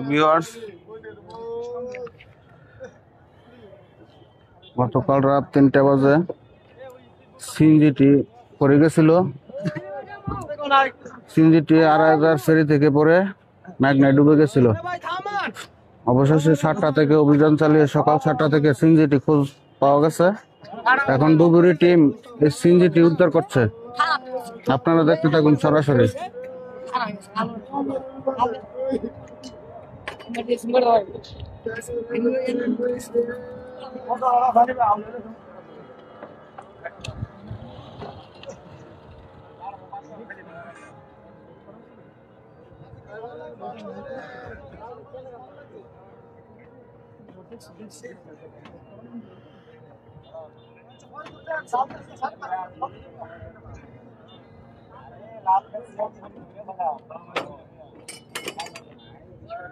Viewers, গতকাল রাত 3টা বাজে সিএনজিটি পড়ে গেছিল। সিএনজিটি 2,500 ফেরি থেকে পড়ে মেঘনায় ডুবে গেছিল। অবশেষে 7টা থেকে অভিযান চালিয়ে সকাল 7টা থেকে সিএনজিটি খোঁজ পাওয়া গেছে। এখন ডুবুরি টিম এই সিএনজিটি উদ্ধার করছে। আপনারা দেখতে থাকুন সরাসরি।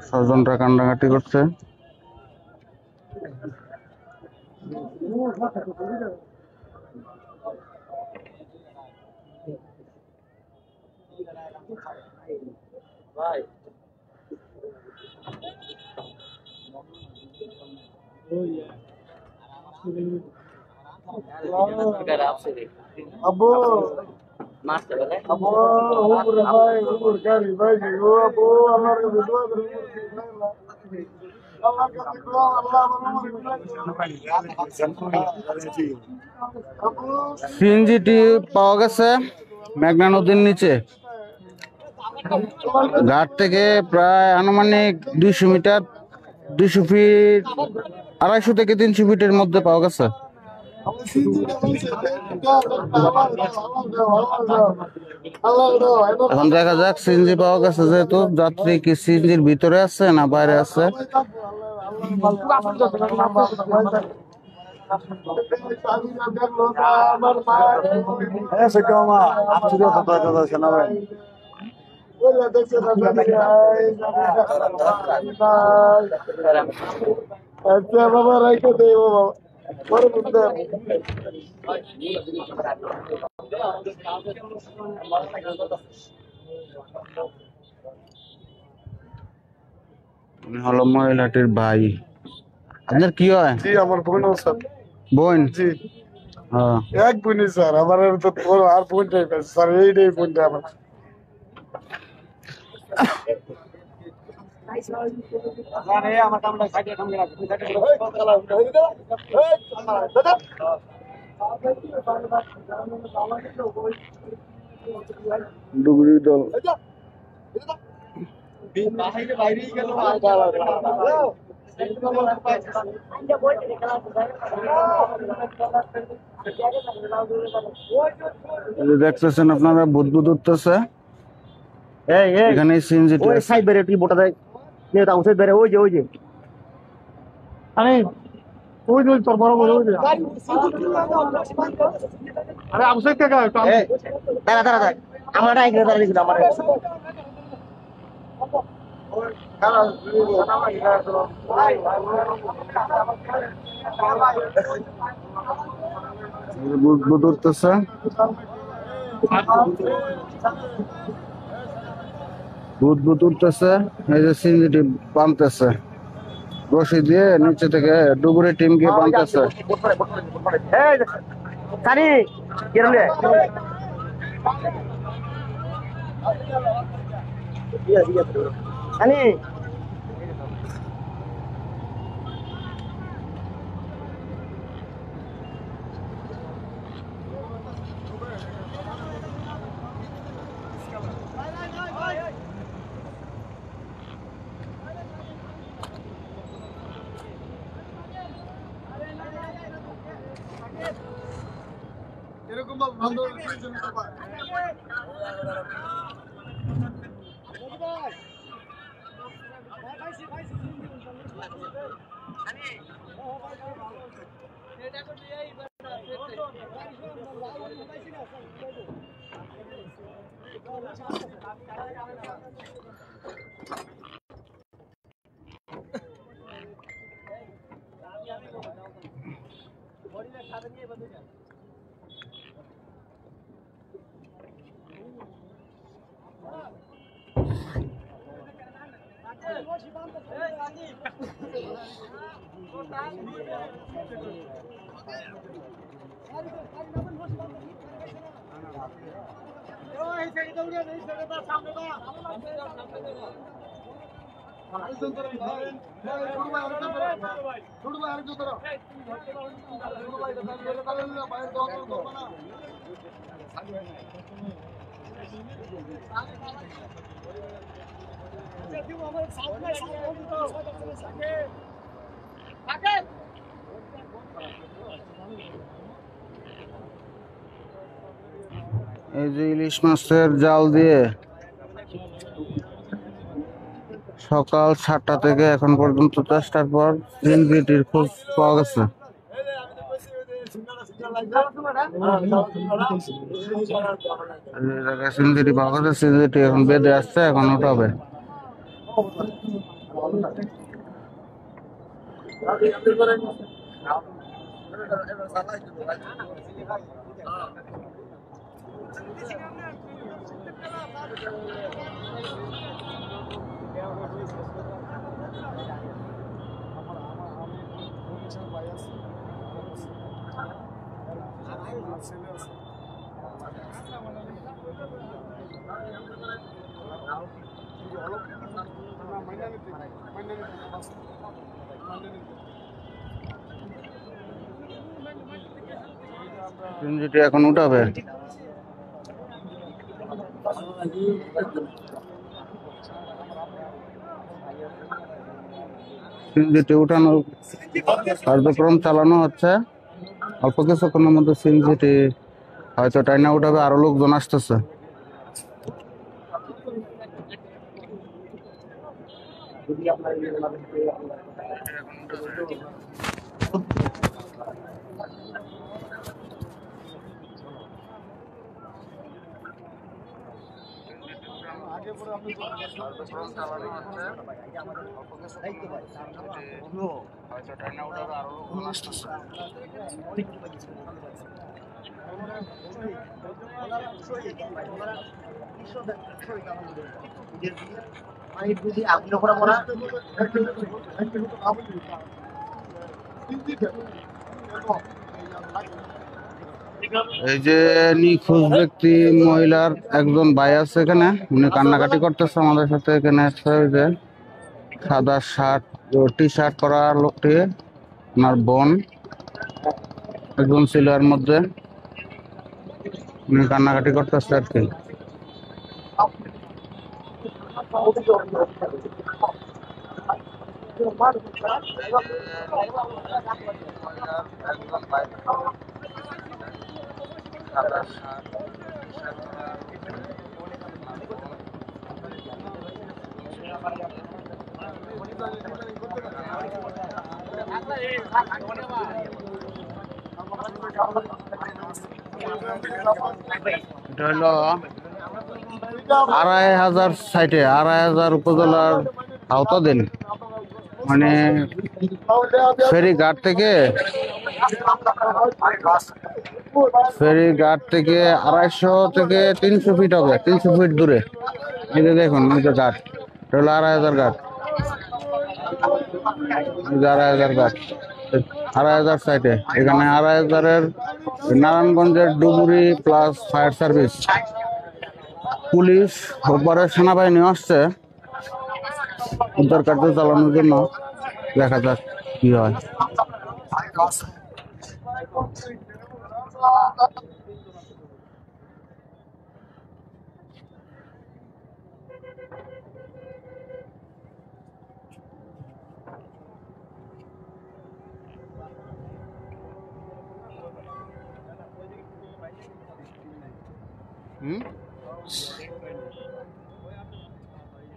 স্বজনরা কান্নাকাটি করছে। Abu, Abu, umur vai, umur kali vai, Abu, Allah berdua Allah kasih doa, Allah সিএনজিটি পাওয়া গেছে মেঘনা নদীর নিচে। ঘাট থেকে প্রায় আনুমানিক 200 মিটার, 200 ফিট, 250 থেকে 300 ফিটের মধ্যে পাওয়া গেছে। এখন দেখা যাক সিএনজি পাওয়া গেছে যেহেতু, যাত্রী কি সিএনজির ভিতরে আছে না বাইরে আছে। अच्छा बाबा राइट दे बाबा और बुद्धा হলো মহিলাটির ভাই। আপনার কি হয়? জি আমার বোন স্যার। বোন? জি হ্যাঁ, এক বোনই স্যার। আমার তো বড় আর বোনটাই স্যার, এইটাই বোনটা আমার। ডুবুরি দল দেখতেছেন আপনারা, বুদবুদ উঠতেছে এখানে সিএনজিটি ওই সাইড বেরে তুই বোটা দেয় নে দাও সাইড বেরে ওই যে আরে ওই যে তোর বড় বড় ওই যে আরে আমসে কাকা দাঁড়া আমরা না এখানে দাঁড়িয়ে দিলাম আমার বুদবুদ উঠতেছে। বুদবুদ উঠতেছে, এই যে সিএনজিটি বানতেছে রশি দিয়ে নিচে থেকে, ডুবুরি টিম গিয়ে বানতেছে। এই সানি কেরলে সানি এরকম ভালো এই যে ইলিশ মাছের জাল দিয়ে সকাল 7টা থেকে এখন পর্যন্ত চেষ্টার পর চিংড়িটির খোঁজ পাওয়া গেছে। চিংড়িটি পাওয়া গেছে, চিংড়িটি এখন বেঁধে আসছে, এখন উঠাবে। চিংড়িটি এখন উঠাবে। চিংড়িটি উঠানোর কার্যক্রম চালানো হচ্ছে। অল্প কিছুক্ষণের মধ্যে চিংড়িটি হয়তো টাইনা উঠাবে, আরো লোকজন আসতেছে। এই যে নিখোঁজ ব্যক্তি মহিলার একজন ভাই আছে এখানে, উনি কান্নাকাটি করতেছে আমাদের সাথে। এখানে আছে ওই যে সাদা শার্ট টি শার্ট পরা লোকটি, ওনার বোন একজন ছিল এর মধ্যে, উনি কান্নাকাটি করতেছে আর কি। এটা হলো 2500 সাইটে 2500 উপজেলার আওতাধীন, মানে ফেরিঘাট থেকে 250 থেকে 300 ফিট হবে, 300 ফিট দূরে। এই যে দেখুন, ওই যে ঘাট, এটা হলো 2500 ঘাট, 2500 ঘাট, 2500 সাইটে। এখানে 2500-এর নারায়ণগঞ্জের ডুবুরি প্লাস ফায়ার সার্ভিস, পুলিশ, ওপরে সেনাবাহিনী আসছে উদ্ধার কার্য চালানোর জন্য। দেখা যাক কি হয়।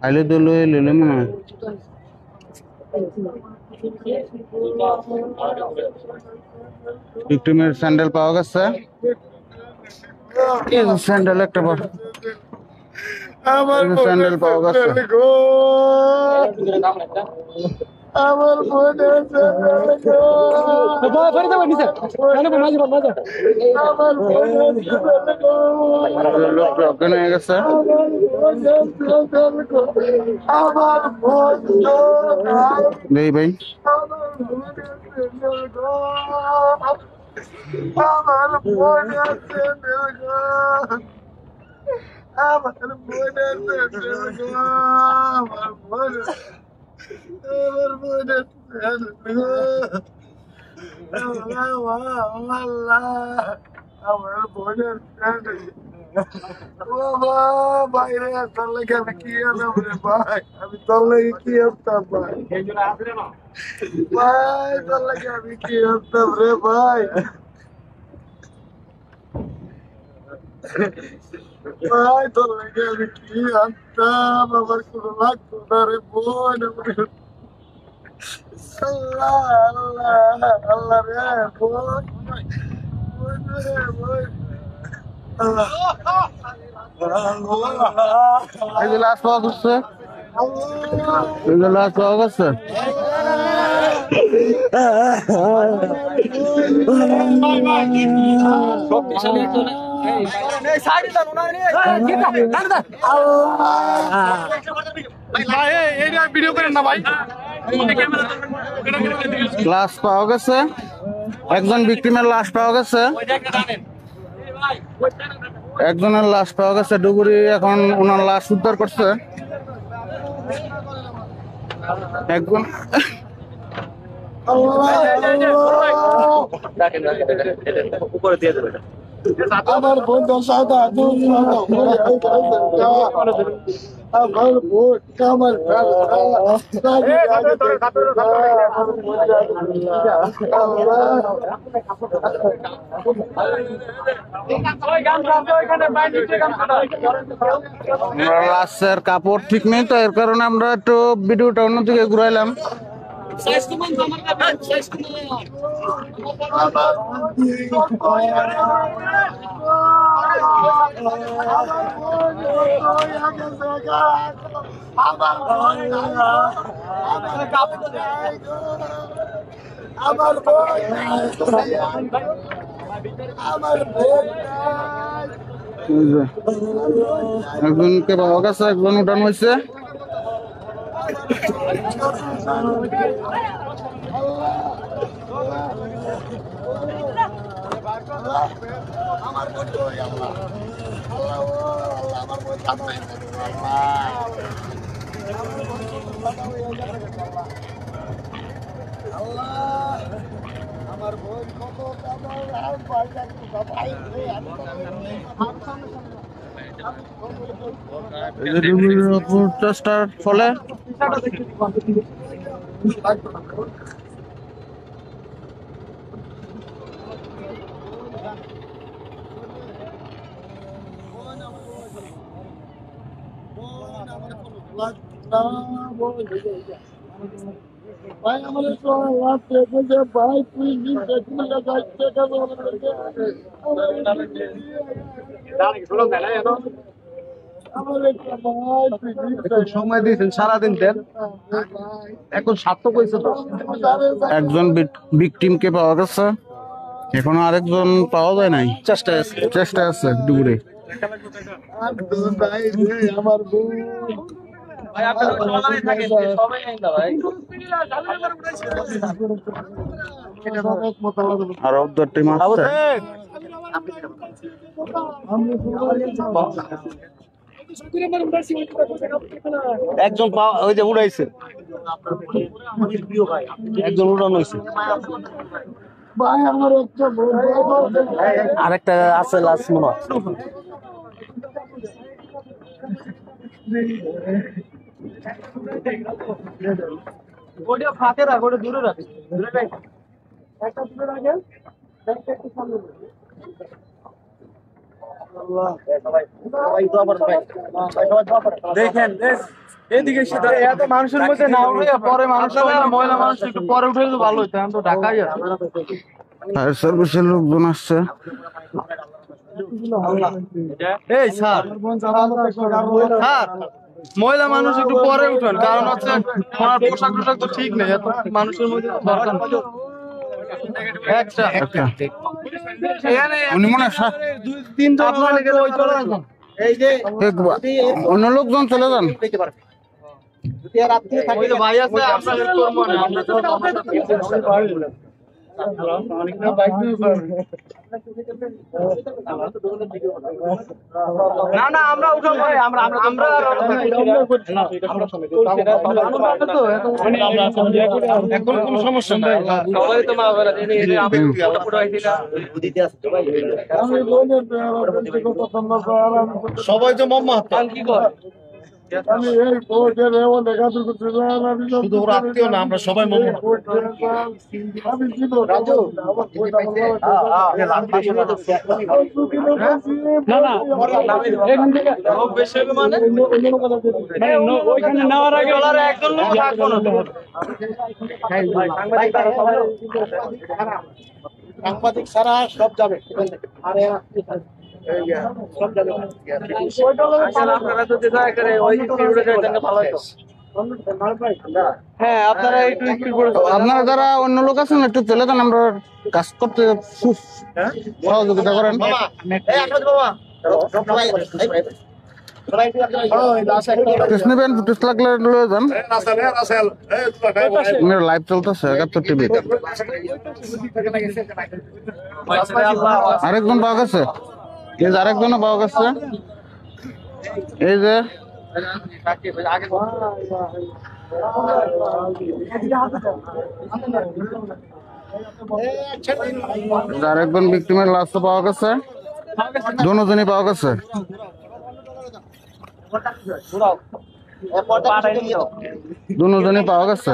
আইলে তো লইলে মনে হয়। ভিক্টিমের স্যান্ডেল পাওয়া গেছে। স্যান্ডেল একটা স্যান্ডেল পাওয়া গেছে। আমার বোনের ছেলে গো। আমার বোনের ছেলে গো। লোক অজ্ঞান হয়ে গেছে। আমার বোনের ছেলে গো। আমার বোন গো। দেই ভাই আমার বোনের ছেলে গো। আমার বোনের ছেলে গো। আমার বোনের ছেলে গো। আমার বোনের আমার বোনের ছেলে গো। আমার বোনের ছেলে বাবা বাইরে তোর লেগে আমি কি আনলাম রে ভাই, আমি তোর লেগে কি আনতাম ভাই, ভাই তোর লেগে আমি কি আনতাম রে ভাই, ভাই তোর লেগে আমি কি আনতাম, আমার কোনো লাগতো না রে বোন, আল্লাহ আল্লাহ আল্লাহ রে বোন, বোন রে বোন, আল্লাহ আল্লাহ এই যে লাশ পাওয়া গেছে, আল্লাহ এই যে লাশ পাওয়া গেছে। লাশ পাওয়া গেছে, একজন ভিকটিমের লাশ পাওয়া গেছে, একজনের লাশ পাওয়া গেছে। ডুবুরি এখন ওনার লাশ উদ্ধার করছে। একজন আমার বন্ধু সাদা আমার বোন আমার লাশের কাপড় ঠিক নেই, তো এর কারণে আমরা একটু ভিডিওটা অন্যদিকে ঘুরাইলাম। এই যে একজনকে পাওয়া গেছে, একজন উঠানো হয়েছে। আমার বোন কত এই যে ডুবুরির উপর চেষ্টার ফলে ভাই আমাদের তো রাত্রে বলছে ভাই তুই নিচে তুলে যাচ্ছে কেন সময় দিয়েছেন সারাদিন দেন, এখন সার্থক হয়েছে তো। একজন ভিকটিমকে পাওয়া গেছে, এখনো আরেকজন পাওয়া যায় নাই। চেষ্টা আছে ডুবুরি। আমার বোন আর উদ্ধার টিম আসছে। একজন ওই যে উড়াইছে, একজন উড়ানো হয়েছে, ভাই আমার একটা বোন আরেকটা আছে লাশ মনে হয়। ওটা ফাঁকে রাখ, ওটা দূরে রাখ, একটা দূরে রাখেন, একটা একটু সামনে দেখেন এদিকে এত মানুষের মধ্যে না উঠে পরে মানুষ মহিলা মানুষ একটু পরে উঠে তো ভালো হতো, এখন তো ঢাকাই আছে। ফায়ার সার্ভিসের লোকজন আসছে। এই স্যার, স্যার মহিলা মানুষ একটু পরে উঠেন, কারণ হচ্ছে ওনার পোশাক টোশাক তো ঠিক নেই, এত মানুষের মধ্যে তো দরকার নেই। একটা একটা উনি মনে হয় আপনার ওই চলে আসুন। অন্য লোকজন চলে যান। ওই যে ভাই আছে, আমরা হেল্প করবো না, আমরা তো না না আমরা উঠাবো ভাই, আমরা এখন কোনো সমস্যা নাই, সবাই তো মা বলে আমি ফটো আইছিলা সবাই তো মাম্মা কি করে আমি এই ভোটের এমন দেখা করছিলাম, আমি শুধু ওর আত্মীয় না, আমরা সবাই মাম্মা। আমি কি রাজু না না এখান থেকে লোক বেশি হবে মানে ওইখানে নেওয়ার আগে ডলার একজন লোক থাকবো না। সাংবাদিক ছাড়া সব যাবে। আপনারা যদি দয়া করে ওই স্পিডে যাইতেন ভালো হতো। হ্যাঁ আপনারা একটু স্পিড করে আপনারা যারা অন্য লোক আছেন একটু চলে যান, আমরা কাজ করতে সহযোগিতা করেন। ফুটেজ নেবেন, ফুটেজ লাগলে লয়ে যান। লাইভ চলতেছে 71 টিভি। আরেকজন পাওয়া গেছে, এই যে আরেকজনও পাওয়া গেছে, এই যে আরেকজন ভিক্টিমের লাশ পাওয়া গেছে, দুজনই পাওয়া গেছে। দুজনই পাওয়া গেছে।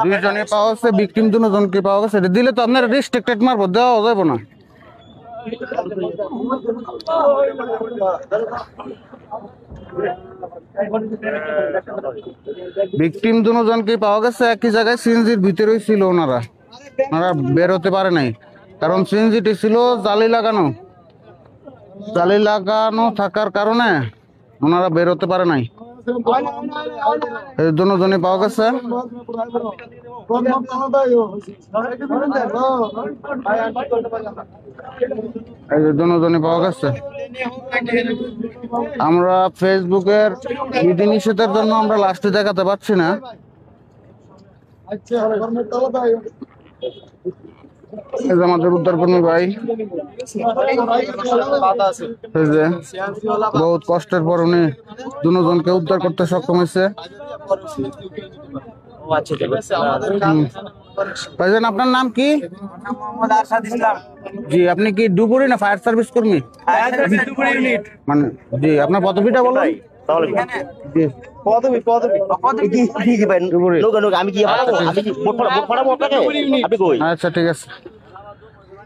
দুইজনই পাওয়া গেছে, ভিকটিম দুজনকে পাওয়া গেছে। এটা দিলে তো আপনার রেস্ট্রিক্টেড মারবো, দেওয়া যাবে না। ভিকটিম দুজনকে পাওয়া গেছে, একই জায়গায় সিএনজির ভিতরেই ছিল ওনারা বের হতে পারে নাই, কারণ সিএনজিটি ছিল জালি লাগানো থাকার কারণে ওনারা বের হতে পারে নাই। এই দুজনই পাওয়া গেছে। এই যে দুজনই পাওয়া গেছে। আমরা ফেসবুকের বিধিনিষেধের জন্য আমরা লাস্টে দেখাতে পারছি না। এই যে আমাদের উদ্ধারকর্মী ভাই, এই যে বহুত কষ্টের পর উনি দুজনকে উদ্ধার করতে সক্ষম হয়েছে। ভাইজান আপনার নাম কি? জি, আপনি কি ডুবুরি না ফায়ার সার্ভিস কর্মী? মানে জি, আপনার পদবিটা বলুন। জি, ডুবুরি। আচ্ছা ঠিক আছে।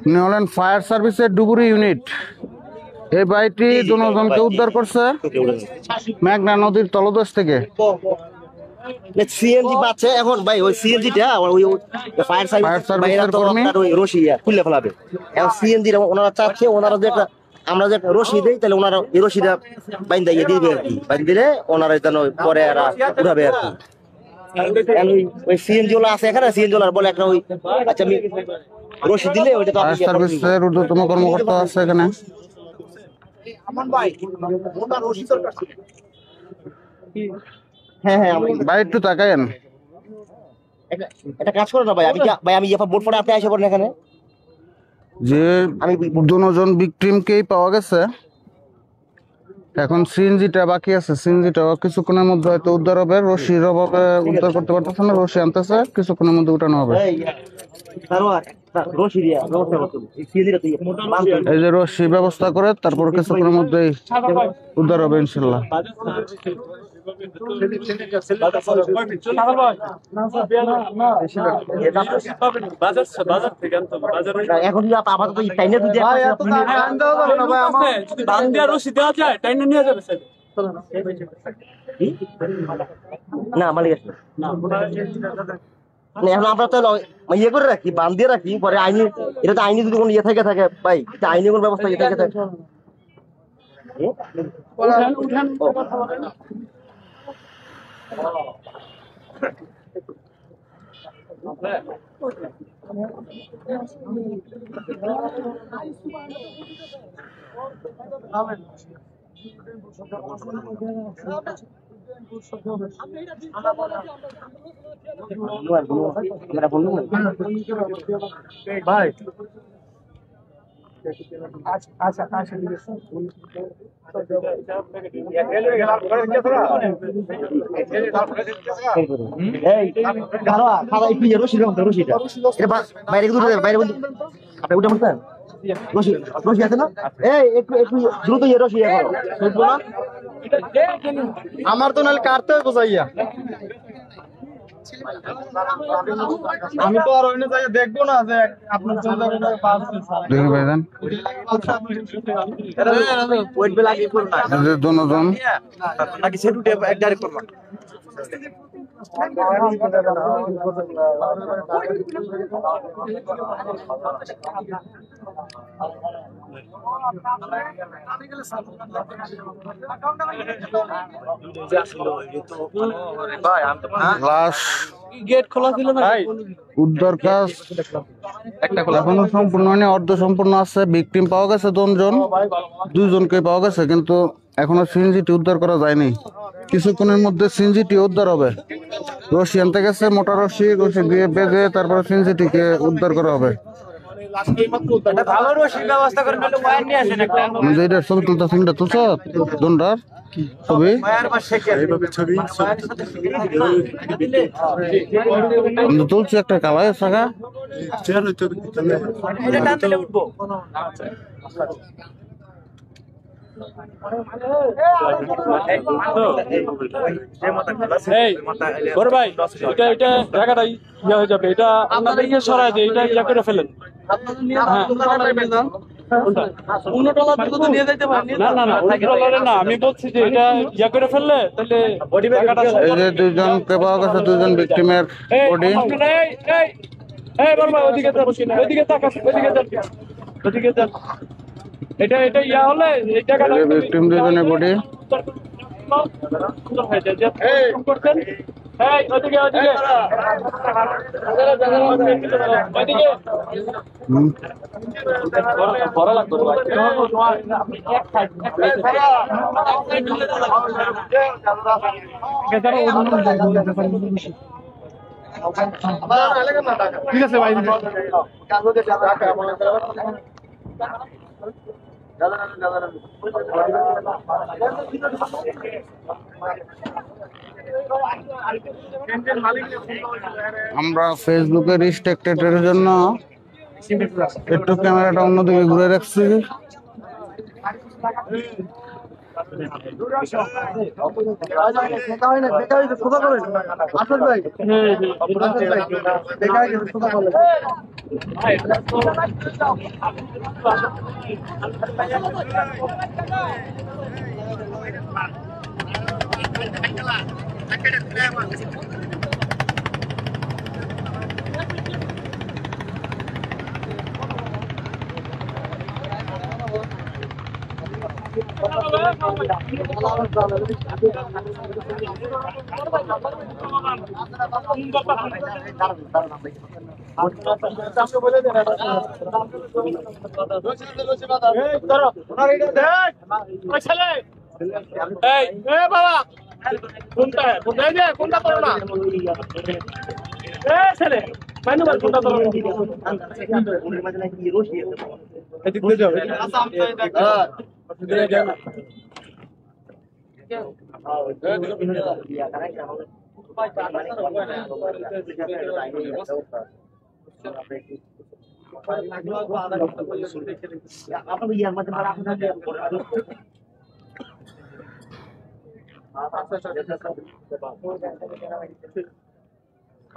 উনি হলেন ফায়ার সার্ভিসের ডুবুরি ইউনিট। এই ভাইটি দুজনকে উদ্ধার করছে মেঘনা নদীর তলদেশ থেকে। সিএনজি পাচ্ছে এখন ভাই, ওই সিএনজিটা ওই ফায়ার সার্ভিসের কর্মী ওই রশি খুলে ফেলাবে। এখন সিএনজি ওনারা চাচ্ছে, ওনারা যে একটা আমরা যে রশি দেই, তাহলে ওনারা এই রশিটা বাইন্দা দিয়ে দিবে আর কি, বাইন্দা দিলে ওনারা যেন পরে আর উঠাবে আর কি। ওই সিএনজি ওলা আছে এখানে, সিএনজি ওলার বলে একটা ওই, আচ্ছা আমি রশি দিলে ওইটা তো ফায়ার সার্ভিসের ঊর্ধ্বতন কর্মকর্তা আছে এখানে। হ্যাঁ হ্যাঁ ভাই একটু তাকায়েন। একটা কাজ করো না ভাই, আমি বোর্ড পরে আপনি এসে পড়েন এখানে। যে আমি দুজন ভিকটিমকেই পাওয়া গেছে, এখন সিএনজিটা বাকি আছে। সিএনজিটা কিছুক্ষণের মধ্যে হয়তো উদ্ধার হবে। রশির অভাবে উদ্ধার করতে পারতেছে না, রশি আনতেছে, কিছুক্ষণের মধ্যে উঠানো হবে। এই যে রশি ব্যবস্থা করে তারপর কিছুক্ষণের মধ্যেই উদ্ধার হবে ইনশাল্লাহ। এখন যদি আপাতত টাইনে যদি ভাই এত টাইম দেওয়া যাবে না ভাই আমার না মালিক আছে না এখন আমরা তো ইয়ে করে রাখি বান দিয়ে রাখি পরে আইনি এটা তো আইনি যদি কোনো ইয়ে থেকে থাকে ভাই এটা আইনি কোনো ব্যবস্থা ইয়ে থেকে থাকে ভাই এই খাওয়া খাওয়া একটু ইয়ে রশি রাখো রশিটা এটা বাইরে দূরে বাইরে আপনি উঠে বলতেন রশি রশি আছে না এই একটু একটু দ্রুত ইয়ে রশি ইয়ে করো বুঝবো না আমার তো নাহলে কাটতে হবে বোঝাইয়া আমি তো আর অন্য জায়গায় দেখবো না যে আপনার চিন্তা করে দেখি ভাইজান এদের দুজন নাকি সেটু ডাইরেক্ট করবা লাশ গেট খোলা ছিল না উদ্ধার কাজ এখনো সম্পূর্ণ হয়নি, অর্ধ সম্পূর্ণ আছে। ভিকটিম পাওয়া গেছে 2 জন, 2 জনকে পাওয়া গেছে, কিন্তু এখনো সিএনজিটি উদ্ধার করা যায়নি। কিছুক্ষণের মধ্যে সিএনজিটি উদ্ধার হবে। রশি আনতে গেছে, মোটা রশি দিয়ে বেঁধে তারপরে সিএনজিটিকে উদ্ধার করা হবে। ভালো রশির ব্যবস্থা করে নিলে ওয়্যার নিয়ে আসেন একটা আমি যে এটা ছবি তুলতে সিংটা তুলছ দন্ডার ছবি ওয়্যার বা শেখের আমি তো তুলছি একটা কালাই শাখা। এটা টান দিলে উঠবো এই বড় ভাই এটা এটা জায়গাটাই ইয়ে হয়ে যাবে, এটা আপনাদের ইয়ে সরাই দিয়ে এটা ইয়া করে ফেলেন। আমি বলছি যে এটা ইয়া করে ফেললে তাহলে এই যে 2 জনকে পাওয়া গেছে, 2 জন ভিকটিমের বডি। ওদিকে যান এটা এটা ইয়া হলে এই জায়গাটা ভিকটিম 2 জনের বডি। করছেন এই ওদিকে ওদিকে ওদিকে বড় লাগবে ঠিক আছে ভাই আমরা ফেসবুকে রিস্ট্রিক্টেডের জন্য একটু ক্যামেরাটা অন্যদিকে ঘুরে রাখছি।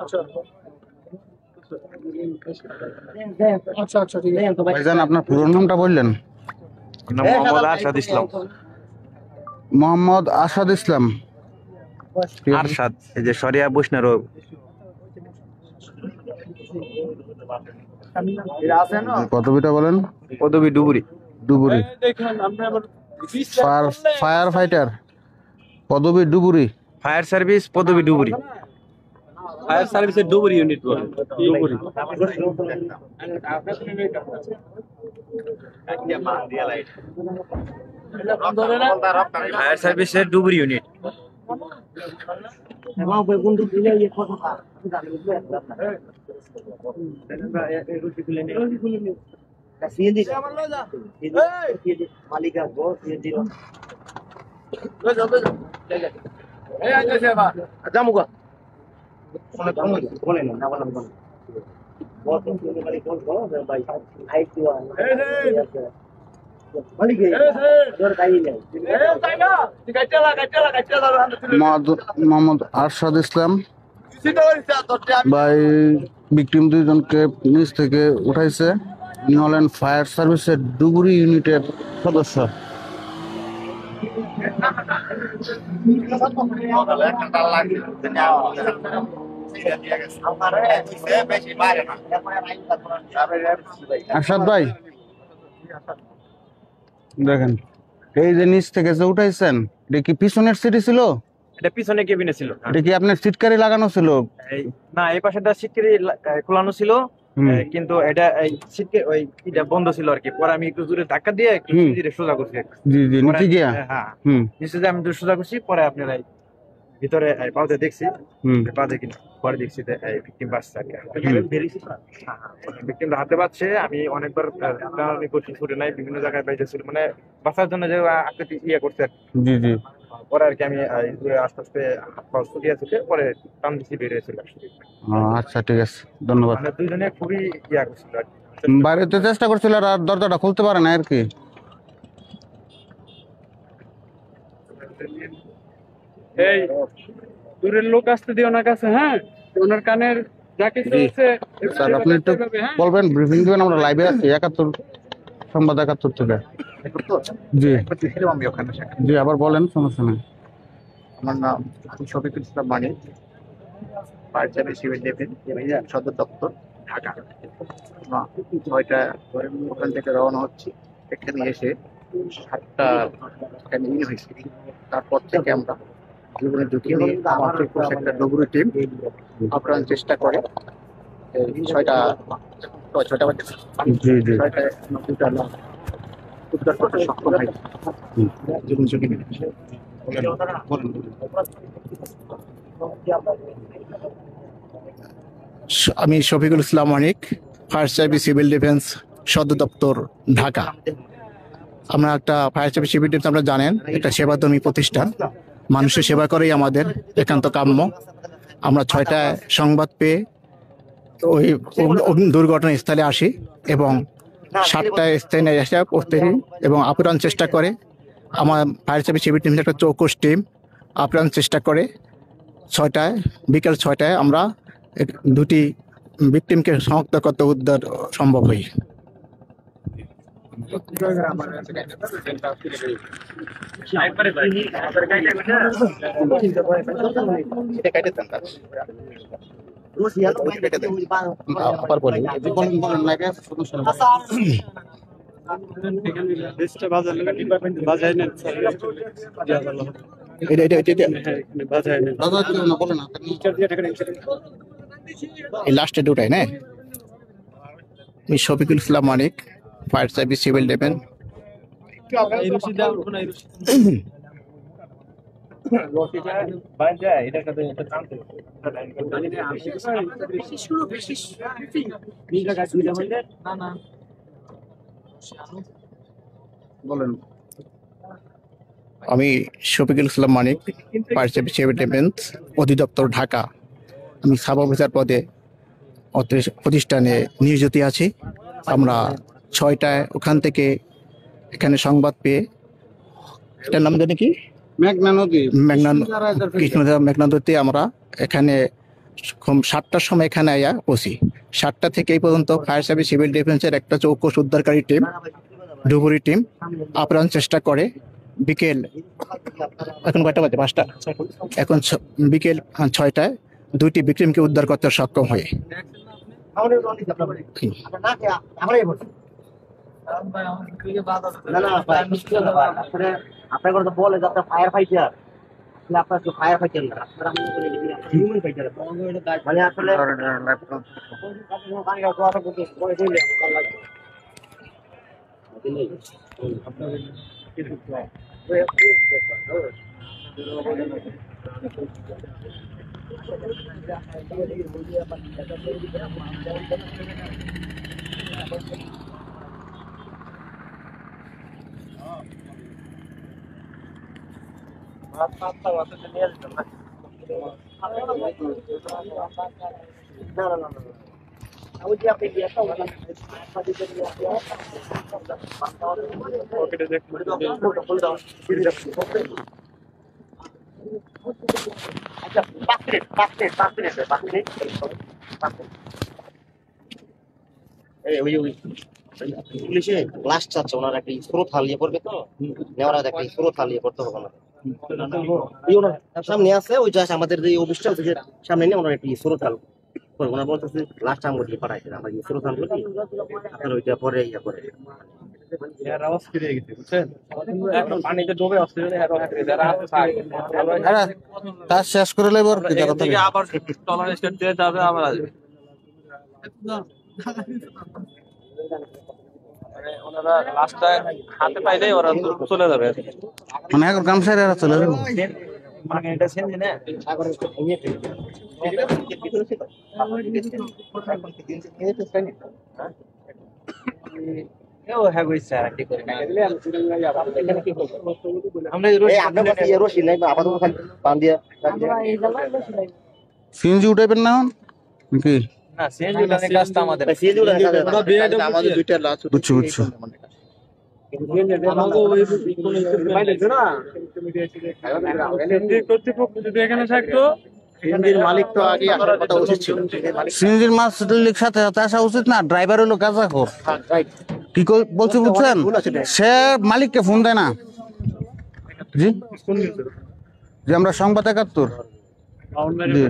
আচ্ছা আচ্ছা ঠিক আছে। ভাইজান আপনার পুরো নামটা বললেন? মোহাম্মদ আরশাদ ইসলাম। মোহাম্মদ আসাদ ইসলাম। আরশাদ, এই যে সরিয়া বৈষ্ণব পদবিটা বলেন? পদবী ডুবুরি। ডুবুরি। দেখেন আপনি আবার ফায়ার ফাইটার পদবি ডুবুরি। ফায়ার সার্ভিস পদবী ডুবুরি। ফায়ার সার্ভিসের ডুবুরি ইউনিট বলে ডুবুরি। ফায়ার সার্ভিসের ডুবুরি ইউনিট। মালিকা জামুকা বলে না বললাম মোহাম্মদ আরশাদ ইসলাম ভাই ভিকটিম দুইজনকে নিচ থেকে উঠাইছে। উনি হলেন ফায়ার সার্ভিসের ডুবুরি ইউনিটের সদস্য। আরশাদ ভাই দেখেন, এই যে নিচ থেকে যে উঠাইছেন, এটা কি পিছনের সিটই ছিল? এটা পিছনে কেবিনে ছিল। এটা কি আপনার সিটকারি লাগানো ছিল? না, এই পাশেটা সিটকারি খোলানো ছিল, কিন্তু এটা এই সিটকে ওই এটা বন্ধ ছিল আর কি। পরে আমি একটু দূরে ধাক্কা দিয়ে একটু ধীরে সোজা করছি। জি জি, নিচে গিয়া হ্যাঁ নিচে যে আমি একটু সোজা করছি, পরে আপনার এই ভিতরে পাউতে দেখছি, পাউতে কিনা পরে দেখছি যে এই ভিকটিম বাঁচছে আর কি। ভিকটিমটা হাতে পাচ্ছে। আমি অনেকবার টানাটানি করছি, ছুটে নাই, বিভিন্ন জায়গায় বাইরেছিল, মানে বাঁচার জন্য যে আকৃতি ইয়ে করছে আর কি। জি জি। পরে আর কি আমি আস্তে আস্তে ছুটিয়ে ছুটে পরে টান দিচ্ছি, বেরিয়ে চলে আসছি। আচ্ছা ঠিক আছে, ধন্যবাদ। মানে দুইজনে খুবই ইয়া করছিল আর কি। বাইরেতে চেষ্টা করছিল আর দরজাটা খুলতে পারে না আর কি। এই দূরের লোক আসতে দিও না কাছে, হ্যাঁ? ওনার কানের যা কিছু জি। আছে স্যার আপনি একটু হ্যাঁ? বলবেন, ব্রিফিং দিবেন, আমরা লাইভে আছি 71 সংবাদ 71 থেকে। জি আমি ওখানে জি, আবার বলেন, সমস্যা নেই। আমার নাম শফিকুল ইসলাম মানিক, ফায়ার সার্ভিস সিভিল ডিফেন্স সদর দপ্তর, ঢাকা। 6টা ওখান থেকে রওনা হচ্ছি। এখানে এসে 7টা এখানে ইন হয়েছে। তারপর থেকে আমরা জীবনে ঢুকিয়ে নিয়ে আমাদের একটা ডুবুরি টিম আপ্রাণ চেষ্টা করে 6টা বাজে জি জি। 6টায় দুটা লোক উদ্ধার করতে সক্ষম হয়েছে জীবন ঝুঁকি নিয়ে। আমি শফিকুল ইসলাম মানিক, ফায়ার সার্ভিস সিভিল ডিফেন্স সদর দপ্তর, ঢাকা। আমরা একটা ফায়ার সার্ভিস সিভিল ডিফেন্স, আপনারা জানেন, একটা সেবাধর্মী প্রতিষ্ঠান। মানুষের সেবা করেই আমাদের একান্ত কাম্য। আমরা 6টায় সংবাদ পেয়ে ওই দুর্ঘটনাস্থলে আসি এবং 7টায় স্থানে এসে প্রত্যেকে এবং আপ্রাণ চেষ্টা করে। আমার ফায়ার সার্ভিস সিভিল ডিফেন্স একটা চৌকস টিম আপ্রাণ চেষ্টা করে। বিকেল 6টায় আমরা দুটি ভিকটিমকে শনাক্ত করতে উদ্ধার সম্ভব হয়। আবার বলি, এই লাস্টে দুটাই না। আমি শফিকুল ইসলাম মানিক, ফায়ার সার্ভিস সিভিল ডিফেন্স। বলেন। আমি শফিকুল ইসলাম মানিক, ফায়ার সার্ভিস সিভিল ডিফেন্স অধিদপ্তর, ঢাকা। আমি সাব অফিসার পদে প্রতিষ্ঠানে নিয়োজিত আছি। আমরা 6টায় ওখান থেকে এখানে সংবাদ পেয়ে, এটার নাম জানি কি, মেঘনা নদী মেঘনা নদীতে আমরা এখানে 7টার সময় এখানে আয়া পৌঁছি। 7টা থেকে এই পর্যন্ত ফায়ার সার্ভিস সিভিল ডিফেন্সের একটা চৌকস উদ্ধারকারী টিম, ডুবুরি টিম আপ্রাণ চেষ্টা করে। বিকেল এখন কয়টা বাজে? 5টা। এখন বিকেল 6টায় 2টি বিক্রিমকে উদ্ধার করতে সক্ষম হয়। আপনার কথা বলে যে আপনার ফায়ার ফাইটার, আপনার ফায়ার ফাইটার না, আপনারা হিউম্যান ফাইটার। মানে আসলে পুলিশে লাশ চাচ্ছে, ওনারা একটা স্রোত হালিয়ে পড়বে তো, নেওয়ার আগে একটা স্রোত হালিয়ে পড়তে হবে না। সামনে আছে ওই জাস্ট আমাদের যে অফিসটা আছে সামনে নিয়ে ওনারা একটা স্রোত হাল করবে। ওনারা বলতেছে লাস্ট আমরা দিয়ে পাঠাইছে, আমরা স্রোত হাল করি, আপনার ওইটা পরে ইয়া করে। কাজ শেষ করে লাইব আর কি আবার টলার স্টেট দিয়ে যাবে আবার আসবে। মানে ওনারা লাস্টটা হাতে পাইলেই ওরা চলে যাবে। মানে এখন কাম সাইরে আর চলে যাবে। মানে এটা সেম না সিএনজি উঠাইবেন না নাকি? না সিএনজি উঠানোর কাজটা আমাদের। আমাদের 2টা লাশ বুঝছো বুঝছো। কর্তৃপক্ষ যদি এখানে থাকতো, সিএনজির মালিক তো আগে আসার কথা উচিত ছিল। সিএনজির মালিক সাথে সাথে আসা উচিত না? ড্রাইভার হলো গাঁজাখোর। কি বলছি বুঝছেন? সে মালিককে ফোন দেয় না। জি জি, আমরা সংবাদ 71 জি,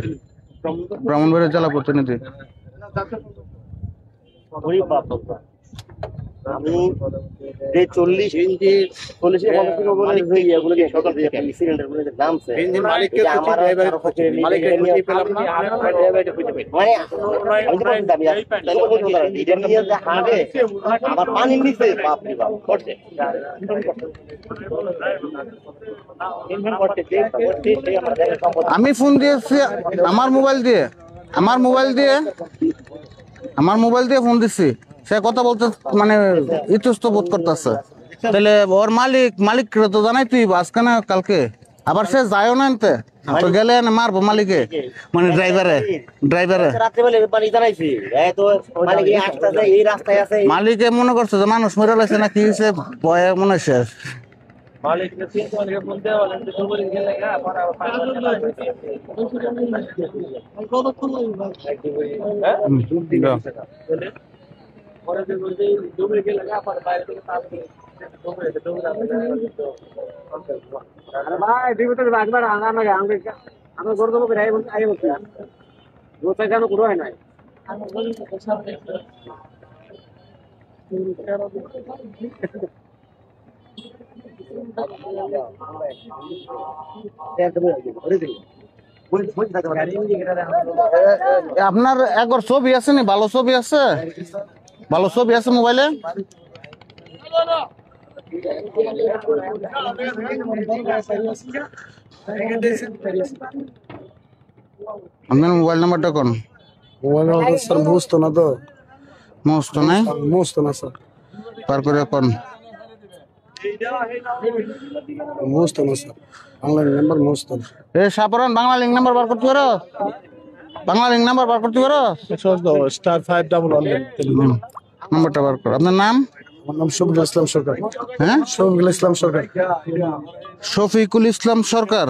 ব্রাহ্মণবাড়িয়া জেলা প্রতিনিধি। আমি যে 40 ইঞ্চি 40 নামছে আমার পানির নিচে বাপরে বাপ করছে। আমি ফোন দিয়েছি আমার মোবাইল দিয়ে ফোন দিচ্ছি। সে কথা বলতে মানে ইতস্ত বোধ করতেছে। তাহলে ওর মালিক তো জানাই তুই আজকে না কালকে, আবার সে যায়ও না আনতে, তো গেলে মারবো মালিকে, মানে ড্রাইভারে মালিকে মনে করছে যে মানুষ মরে লাগছে না কি হয়েছে, ভয়ে মনে শেষ। আপনার একবার ছবি আছে নি? ভালো ছবি আছে মোবাইলে? আপনার মোবাইল নাম্বারটা কোন? মোবাইল নাম্বার স্যার মুস্ত না তো, মস্ত নাই, মুস্ত না স্যার, পার করে কোন মুস্ত না স্যার, বাংলা নাম্বার মুস্ত। এ সাপরান বাংলা লিঙ্ক নাম্বার বার করতে পারো? *511 নাম্বারটা বার করো। আপনার নাম? আমার নাম শফিকুল ইসলাম সরকার। হ্যাঁ, শফিকুল ইসলাম সরকার। শফিকুল ইসলাম সরকার।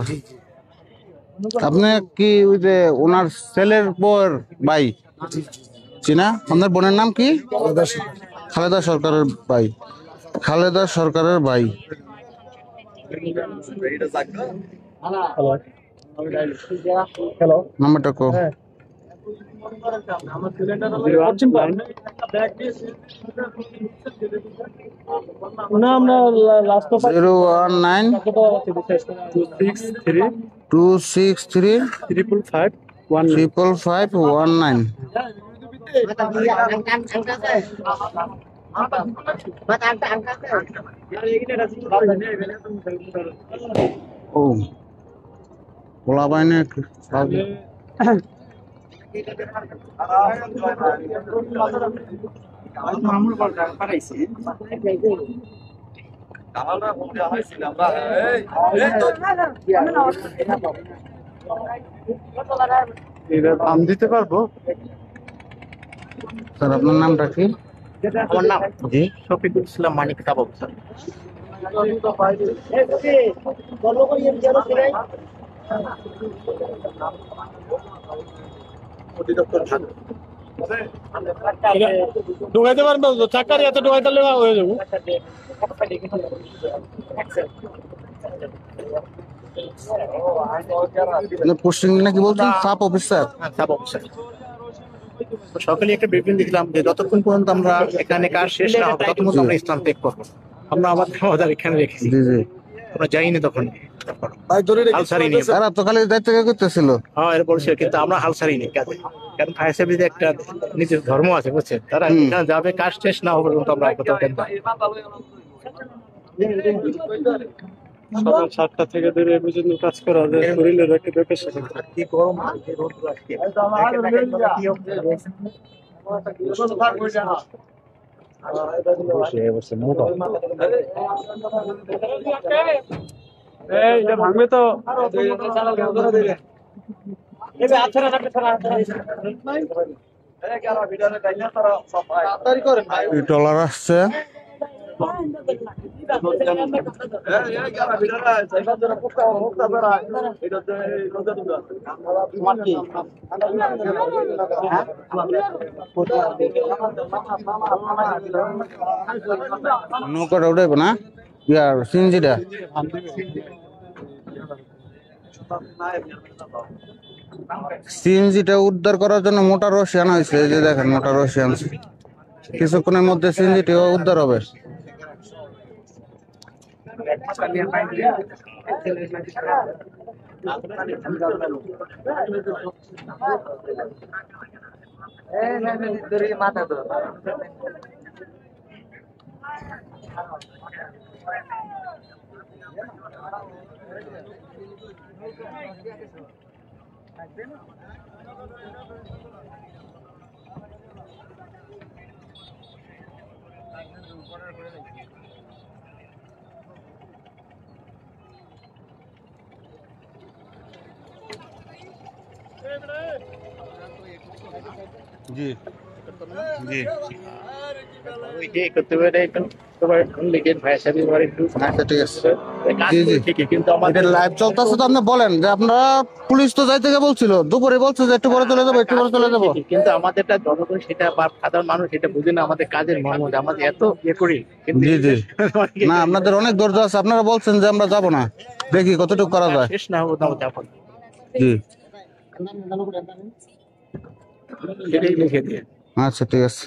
আপনি কি ওই যে ওনার ছেলের বউয়ের ভাই? চিনা? আপনার বোনের নাম কি? খালেদা সরকারের ভাই। খালেদা সরকারের ভাই। নাম্বারটা কো। না আমরা লাস্ট 019 263 55519। ও ওলা বাইনে দাম দিতে পারবো। স্যার আপনার নামটা কি? আমার নাম শফিকুল ইসলাম মানিক তাবব স্যার। ঢুকাইতে পারবো তো, চাকার এত ঢুকাইতে হয়ে যাবো। পোস্টিং নাকি বলছেন? Sub officer. তাবব স্যার। তো সকালে একটা বিবৃতি দিলাম যে যতক্ষণ পর্যন্ত আমরা এখানে কাজ শেষ না হবে ততক্ষণ পর্যন্ত আমরা স্থান ত্যাগ করবো। আমরা আমাদের এখানে রেখেছি, জি জি। আমরা যাইনি তখন হাল ছাড়িনি। তারা তো খালি দায়িত্ব কে করতেছিল। হ্যাঁ এটা বলছে, কিন্তু আমরা হাল ছাড়িনি কাজে। কারণ ফায়ার সার্ভিসে একটা নিজের ধর্ম আছে বুঝছেন, তারা এখানে যাবে কাজ শেষ না হবে পর্যন্ত আমরা কোথাও দেন না। সকাল 7টা থেকে ধরে এ পর্যন্ত কাজ করা যায়, শরীরের একটা ব্যাপার কি গরম আজকে, রোদ আজকে। কি অবস্থা? এটা ভাঙবে তো। ট্রলার আসছে। নৌকাটা উঠাইবো না? ইয়ার সিনজিটা সিএনজিটা উদ্ধার করার জন্য মোটর রশি আনা হয়েছে। এই যে দেখেন মোটর রশি আনছে। কিছুক্ষণের মধ্যে সিএনজিটিও উদ্ধার হবে। জি জি। ওই যে করতে পারে একটু তোমার লিখেন ফায়ার সার্ভিস আমার একটু আচ্ছা ঠিক আছে। কাজ জি, জি। করি ঠিকই, কিন্তু এটা আমাদের লাইভ চলতেছে তো আপনি বলেন যে আপনারা পুলিশ তো যাইতে গিয়ে বলছিল, দুপুরে বলছে যে একটু পরে চলে যাবো, একটু পরে চলে যাবো। ঠিকই, কিন্তু আমাদেরটা জনগণ সেটা বা সাধারণ মানুষ সেটা বুঝে না আমাদের কাজের মর্ম, যে আমাদের এত করি কিন্তু জি জি। না আপনাদের অনেক ধৈর্য আছে, আপনারা বলছেন যে আমরা যাব না, দেখি কতটুকু করা যায়। শেষ না হবে তো আমরা যাবো না। জি সেটাই লিখে দিয়ে আচ্ছা ঠিক আছে।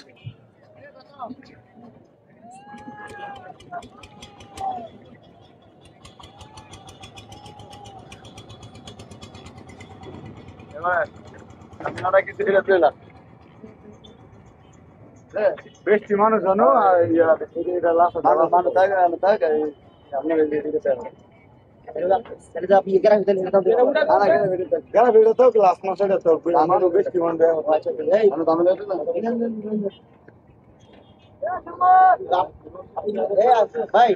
বেশি মানুষ জানো আর মানুষ থাকে আপনার ভিডিও তো ক্লাস মাসে তো আমারও বেশি মানুষ ভাই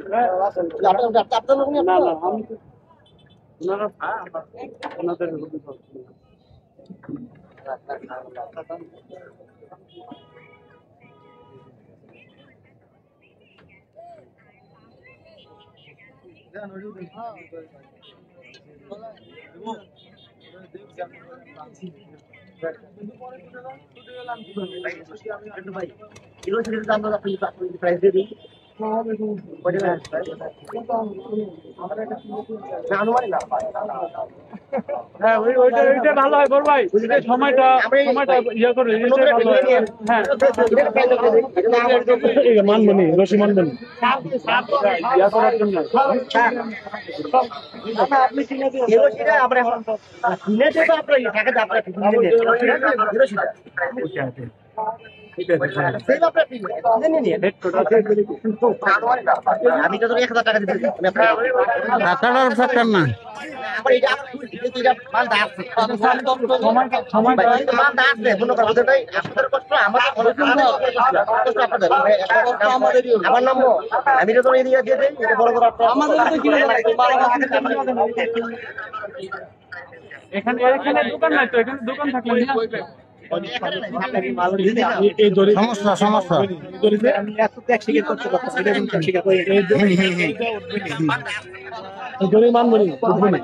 প্রাইস দিয়ে দিই হ্যাঁ ওইটা ভালো হয় বড় ভাই সময়টা ইয়ে করে হ্যাঁ মানবনি রশি মানবনি ইয়া করার জন্য আমরা এখন কিনে দেবো আপনার টাকাটা আপনার কিনে আমি তো 1000 টাকা দিতে টাকাটার ফ্যাক্টর না, আমার নাম আমি তো এদিকে দিয়ে দিই এটা বড় বড় এখানে দোকান নাই তো, এখানে দোকান থাকলে সমস্যা সমস্যা। দড়ি মানবনি উঠবো না,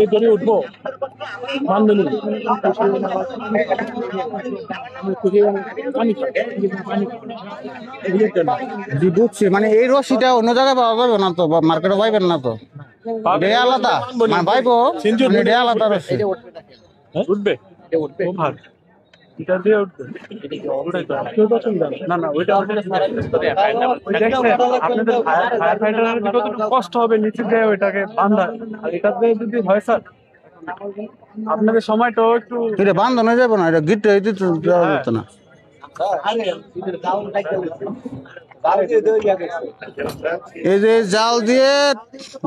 এই দড়ি উঠবো মানবনি বুঝছি, মানে এই রশিটা অন্য জায়গায় পাওয়া যাবে না তো, মার্কেটে পাইবেন না তো, এটা আলাদা মানে পাইবো, এটা আলাদা রশি। উঠবে ও ভাগ এটা দিয়ে উঠবে না ওইটা আপনাদের ফায়ার ফাইটারের কতটুকু কষ্ট হবে নিচে দিয়ে ওইটাকে বান্ধা, আর এটা দিয়ে যদি হয় স্যার আপনাদের সময়টাও একটু এটা বান্ধন হয়ে যাবে না, এটা গিট দেওয়া যেত না। এই যে জাল দিয়ে,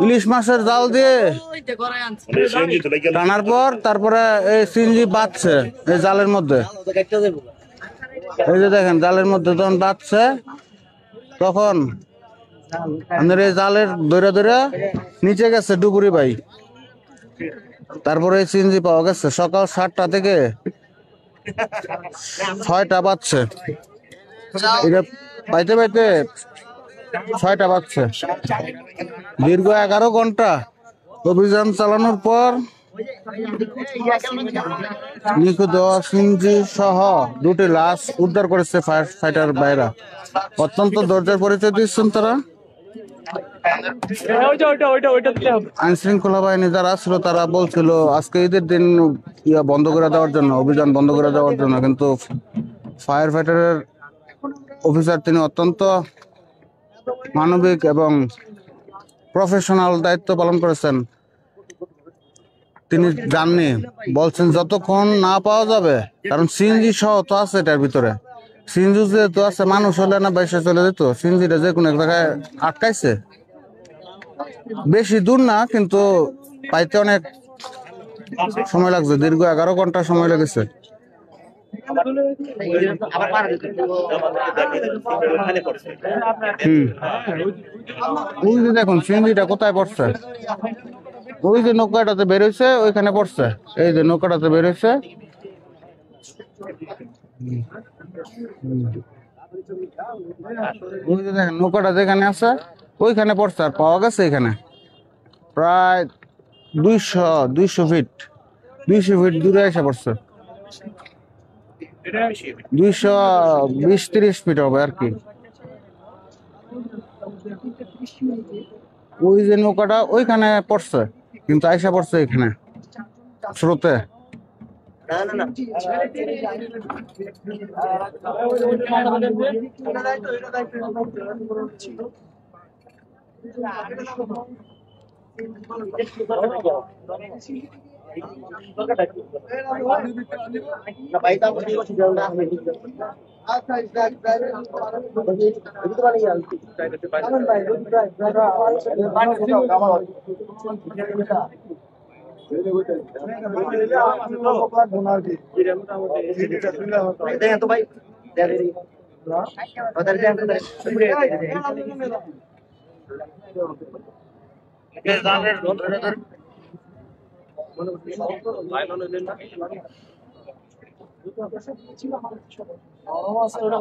ইলিশ মাছের জাল দিয়ে টানার পর তারপরে এই সিনজি বাঁধছে এই জালের মধ্যে, এই যে দেখেন জালের মধ্যে যখন বাঁধছে তখন আমাদের এই জালের ধরে ধরে নিচে গেছে ডুবুরি ভাই, তারপরে এই সিনজি পাওয়া গেছে সকাল 7টা থেকে 6টা বাজছে, এটা পাইতে পাইতে 6টা বাজছে। দীর্ঘ 11 ঘন্টা অভিযান চালানোর পর নিখোঁজ সিনজি সহ 2টি লাশ উদ্ধার করেছে ফায়ার ফাইটার ভাইরা। অত্যন্ত ধৈর্যের পরিচয় দিচ্ছেন তারা। আইন শৃঙ্খলা বাহিনী যারা ছিল তারা বলছিল আজকে ঈদের দিন বন্ধ করে দেওয়ার জন্য, অভিযান বন্ধ করে দেওয়ার জন্য, কিন্তু ফায়ার ফাইটারের অফিসার তিনি অত্যন্ত মানবিক এবং প্রফেশনাল দায়িত্ব পালন করেছেন। তিনি জাননি, বলছেন যতক্ষণ না পাওয়া যাবে, কারণ সিএনজি সহ তো আছে এটার ভিতরে, সিএনজি যেহেতু আছে মানুষ হলে না বাইসে চলে যেত, সিএনজিটা যে কোনো এক জায়গায় আটকাইছে, বেশি দূর না কিন্তু পাইতে অনেক সময় লাগছে, দীর্ঘ 11 ঘন্টা সময় লেগেছে। ওই যে দেখুন সিএনজিটা কোথায় পড়ছে, ওই যে নৌকাটাতে বেরোইছে ওইখানে পড়ছে, এই যে নৌকাটাতে বেরোইছে, ওই যে দেখেন নৌকাটা যেখানে আছে ওইখানে পড়ছে, আর পাওয়া গেছে এখানে প্রায় 200 ফিট দূরে এসে পড়ছে, 220-30 ফিট হবে আর কি। ওই যে নৌকাটা ওইখানে পড়ছে, কিন্তু আইসা পড়ছে এখানে স্রোতে।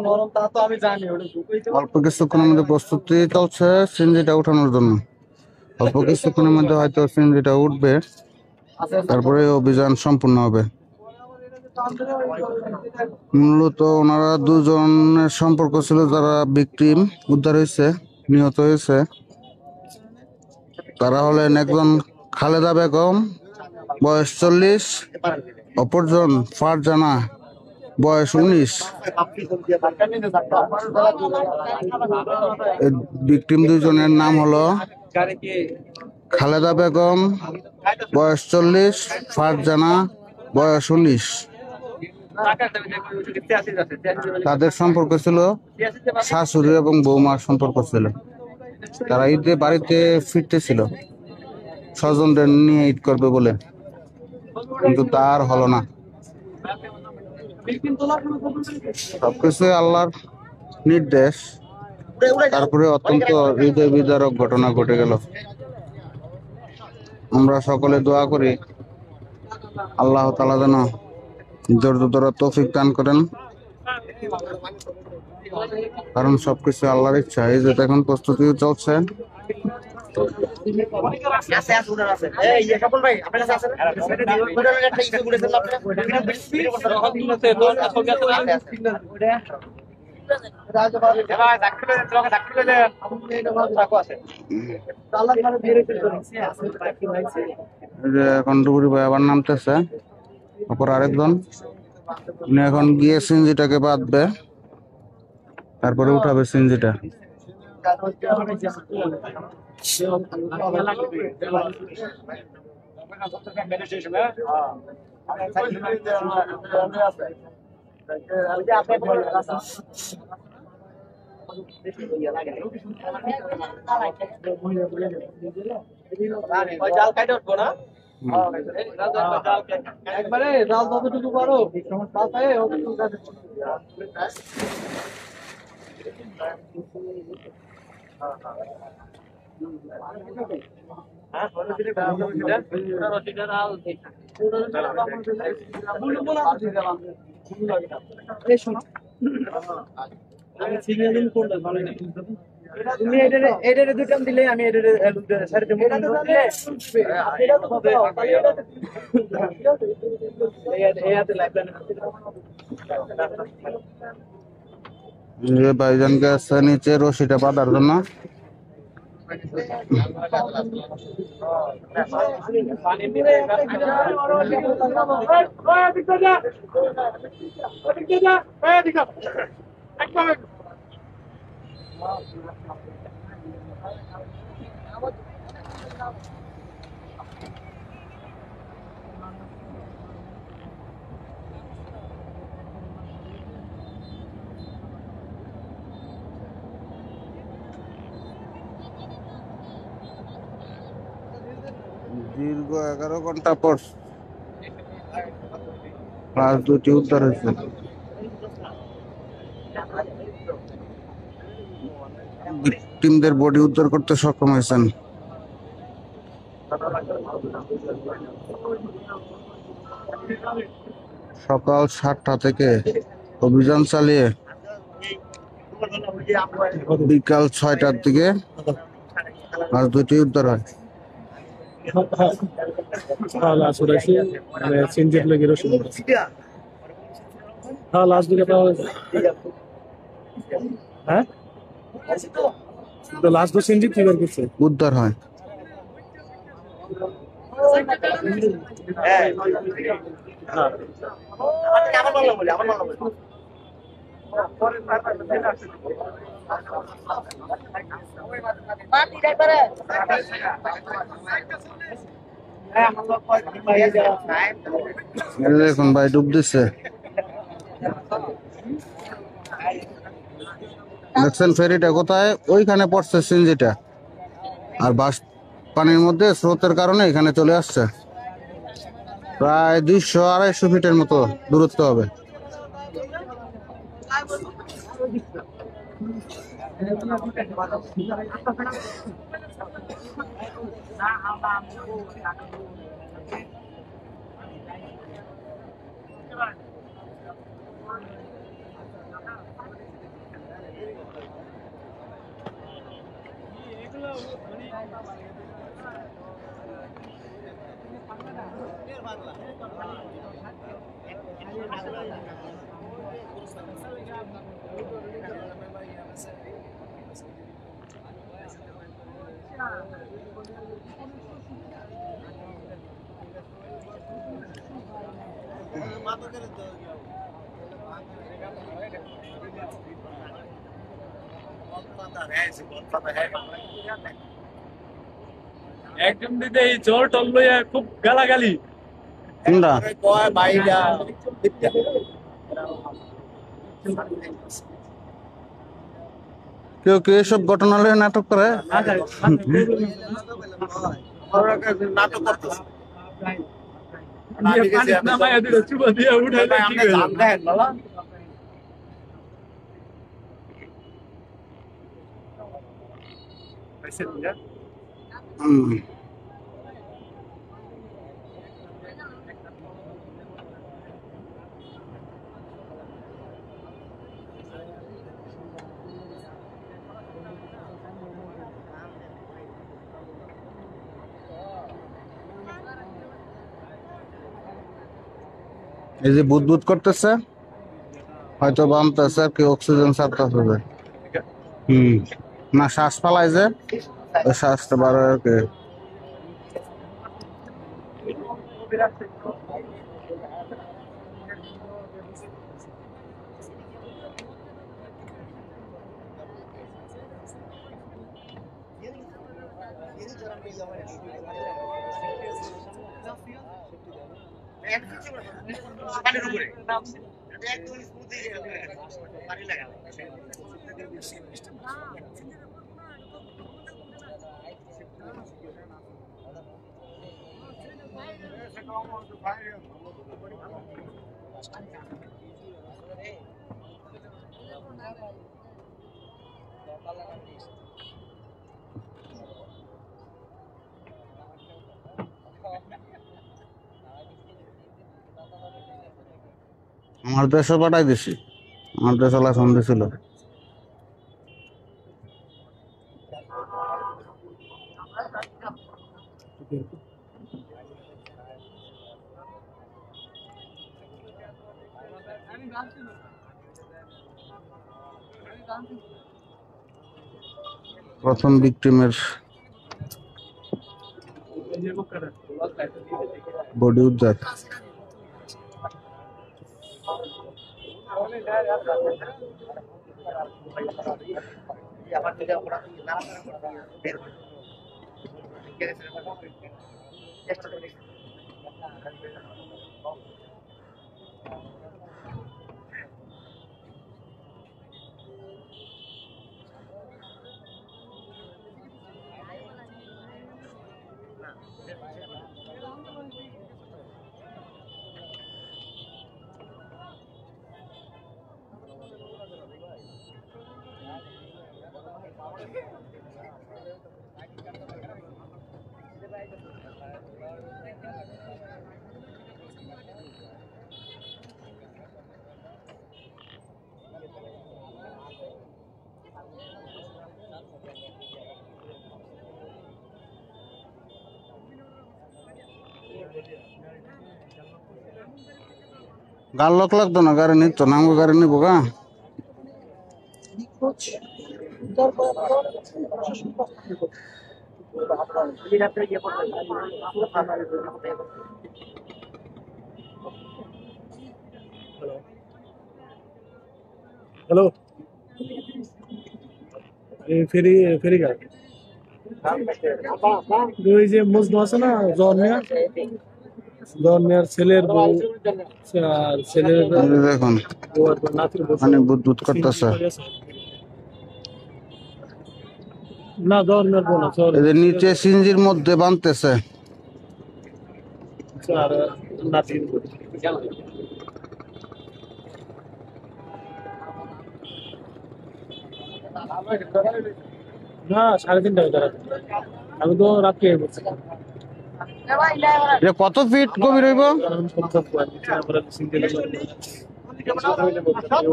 নরম তা তো আমি জানি ওটা অল্প কিছুক্ষণের মধ্যে প্রস্তুতি চলছে সিএনজিটা উঠানোর জন্য। অল্প কিছুক্ষণের মধ্যে হয়তো সিএনজিটা উঠবে, তারপরে অভিযান সম্পূর্ণ হবে। মূলত ওনারা দুজনের সম্পর্ক ছিল, যারা ভিকটিম উদ্ধার হয়েছে, নিহত হয়েছে। তারা হলেন একজন খালেদা বেগম, বয়স 40, অপরজন ফারজানা, বয়স 19। ভিকটিম দুজনের নাম হলো খালেদা বেগম, বয়স 40, ফারজানা, বয়স 19। তাদের সম্পর্ক ছিল শাশুড়ি এবং বৌমার সম্পর্ক ছিল। তারা ঈদে বাড়িতে ফিরতেছিল স্বজনদের নিয়ে ঈদ করবে বলে, কিন্তু তার হলো না। সবকিছু আল্লাহর নির্দেশ। তারপরে অত্যন্ত হৃদয় বিদারক ঘটনা ঘটে গেল। আমরা সকলে দোয়া করি আল্লাহ তাআলা যেন ধৈর্য ধরার তৌফিক দান করেন, কারণ সবকিছু আল্লাহর ইচ্ছা। এই যে এখন প্রস্তুতি চলছে। এই যে এখন ডুবুরি ভাই আবার নামতেছে, অপর আরেকজন উনি এখন গিয়ে সিএনজিটাকে বাঁধবে, তারপরে উঠাবে সিএনজিটা। একবারে জাল যতটুকু পারো অতটুকু কাজ। তুমি এটারে দুটাম দিলে আমি এটারে সাড়ে দেবো। ভাইজানকে আসছে নিচে রশিটা বাঁধার জন্য। দীর্ঘ 11 ঘন্টা পর লাশ দুটি উদ্ধার হয়েছে। ভিকটিমদের বডি উদ্ধার করতে সক্ষম হয়েছেন। সকাল 7টা থেকে অভিযান চালিয়ে বিকাল 6টার দিকে লাশ দুটি উদ্ধার হয়। লাশ উঠাইছি মানে সিনজেট লেগে রসুন হ্যাঁ লাশ দুটো পাওয়া গেছে। হ্যাঁ তো লাশ তো সিনজিত কি বের করছে উদ্ধার হয়। দেখুন ভাই ডুব দিচ্ছে, দেখছেন ফেরিটা কোথায়? ওইখানে পড়ছে সিনজিটা, আর বাস পানির মধ্যে স্রোতের কারণে এখানে চলে আসছে। প্রায় 200-250 ফিটের মতো দূরত্ব হবে। একদম দিতে এই জল টল লইয়া খুব গালাগালি। কোনটা? কেউ কেউ এসব ঘটনা লইয়া নাটক করে? নাটক করতেছে নামায়া দিলে চুপা দিয়ে উঠাইলে ঠিক হয়ে যাবে। হুম। এই যে বুদবুদ করতেছে, হয়তো বামতেছে কি অক্সিজেন ছাড়তেছে। না শ্বাস পালাই যে ওই শ্বাসটা বার হয় আর কি। আমার দেশে পাঠাই দিছি, আমার দেশে লাইসেন্স দিছিল। প্রথম ভিকটিমের বডি উদ্ধার। গাল লোক লাগতো না, গাড়ি নিত না, আমাকে গাড়ি নিবো গা। হ্যালো, ফেরি ফেরি ঘাট ওই যে মজনু আছে না, জন মিয়ার ছেলের বউ আর ছেলের এই যে দেখুন বউ আর নাতির বউ মানে বুদবুদ করতেছে। না জন মিয়ার বউ না, এই যে নিচে সিঞ্জির মধ্যে বাঁধতেছে। আর নাতির বউ। না 3:30 দাঁড়াতে, আমি তো রাত্রে বলছি। এটা কত ফিট গভীর হইব?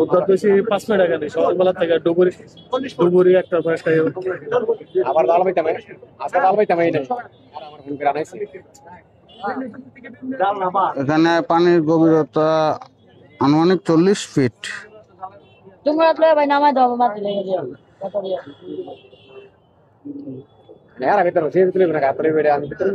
উত্তর দেশে 5 মিনিট আগে নেই, সকালবেলা থেকে ডুবুরি একটা আবার দাল পাইতাম আজকে দাল পাইতাম এই নাই আর আমার ফোন করে আনাইছি এখানে পানির গভীরতা আনুমানিক 40 ফিট। তোমরা তো ভাই নামাই দাও মাটি লেগে যাবে यार अभी तो रोटी भी बना कातरे बेड़े आने भीतर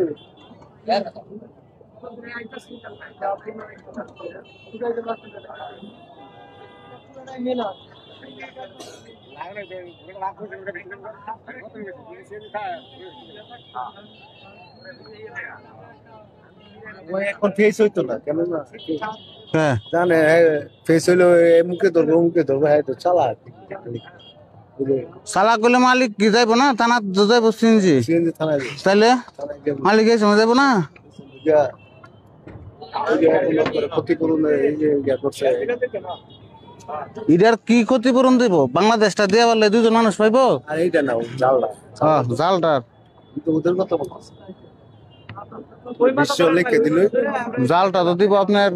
ওই এখন ফেস হইতো না কেমন না হ্যাঁ জানে ফেস হইলো মুখে ধরবো হ্যাঁ তো চালা সালা করলে মালিক কি যাইবো না থানা যাইবো সিনজি সিএনজি থানায় তাইলে গিয়ে মালিক এই সময় যাইবো না ক্ষতিপূরণ এই যে ইয়া করছে ইডার কি ক্ষতিপূরণ দিব বাংলাদেশটা দিয়ে পারলে দুজন মানুষ পাইবো আর এইটা না জালটা জালটার কিন্তু ওদের কথা বলছে বিশ্ব লিখে দিল জালটা তো দিব আপনার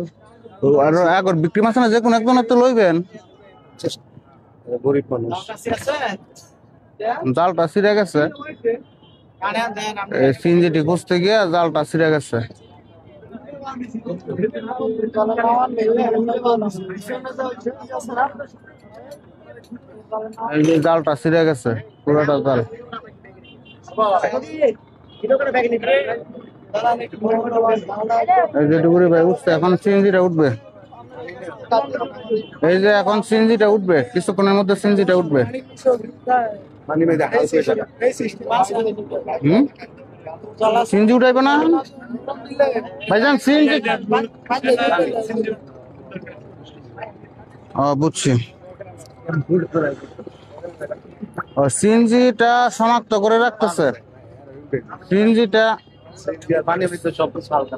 আর আগর বিক্রি মাছ না যে কোনো একজনের তো লইবেন গরিব মানুষ জালটা ছিঁড়ে গেছে সিনজিটি খুঁজতে গিয়ে জালটা ছিঁড়ে গেছে এই যে জালটা ছিঁড়ে গেছে পুরোটা জাল এই যে ডুবুরি ভাই উঠছে এখন সিএনজিটা উঠবে এই যে এখন সিএনজিটা উঠবে কিছুক্ষণের মধ্যে সিএনজিটা উঠবে মানে মেয়ে দেখা হুম সিএনজি উঠাইবে না ভাইজান সিএনজি বুঝছি সিএনজিটা শনাক্ত করে রাখতেছে সিএনজিটা পানির ভিতরে সব কিছু হালকা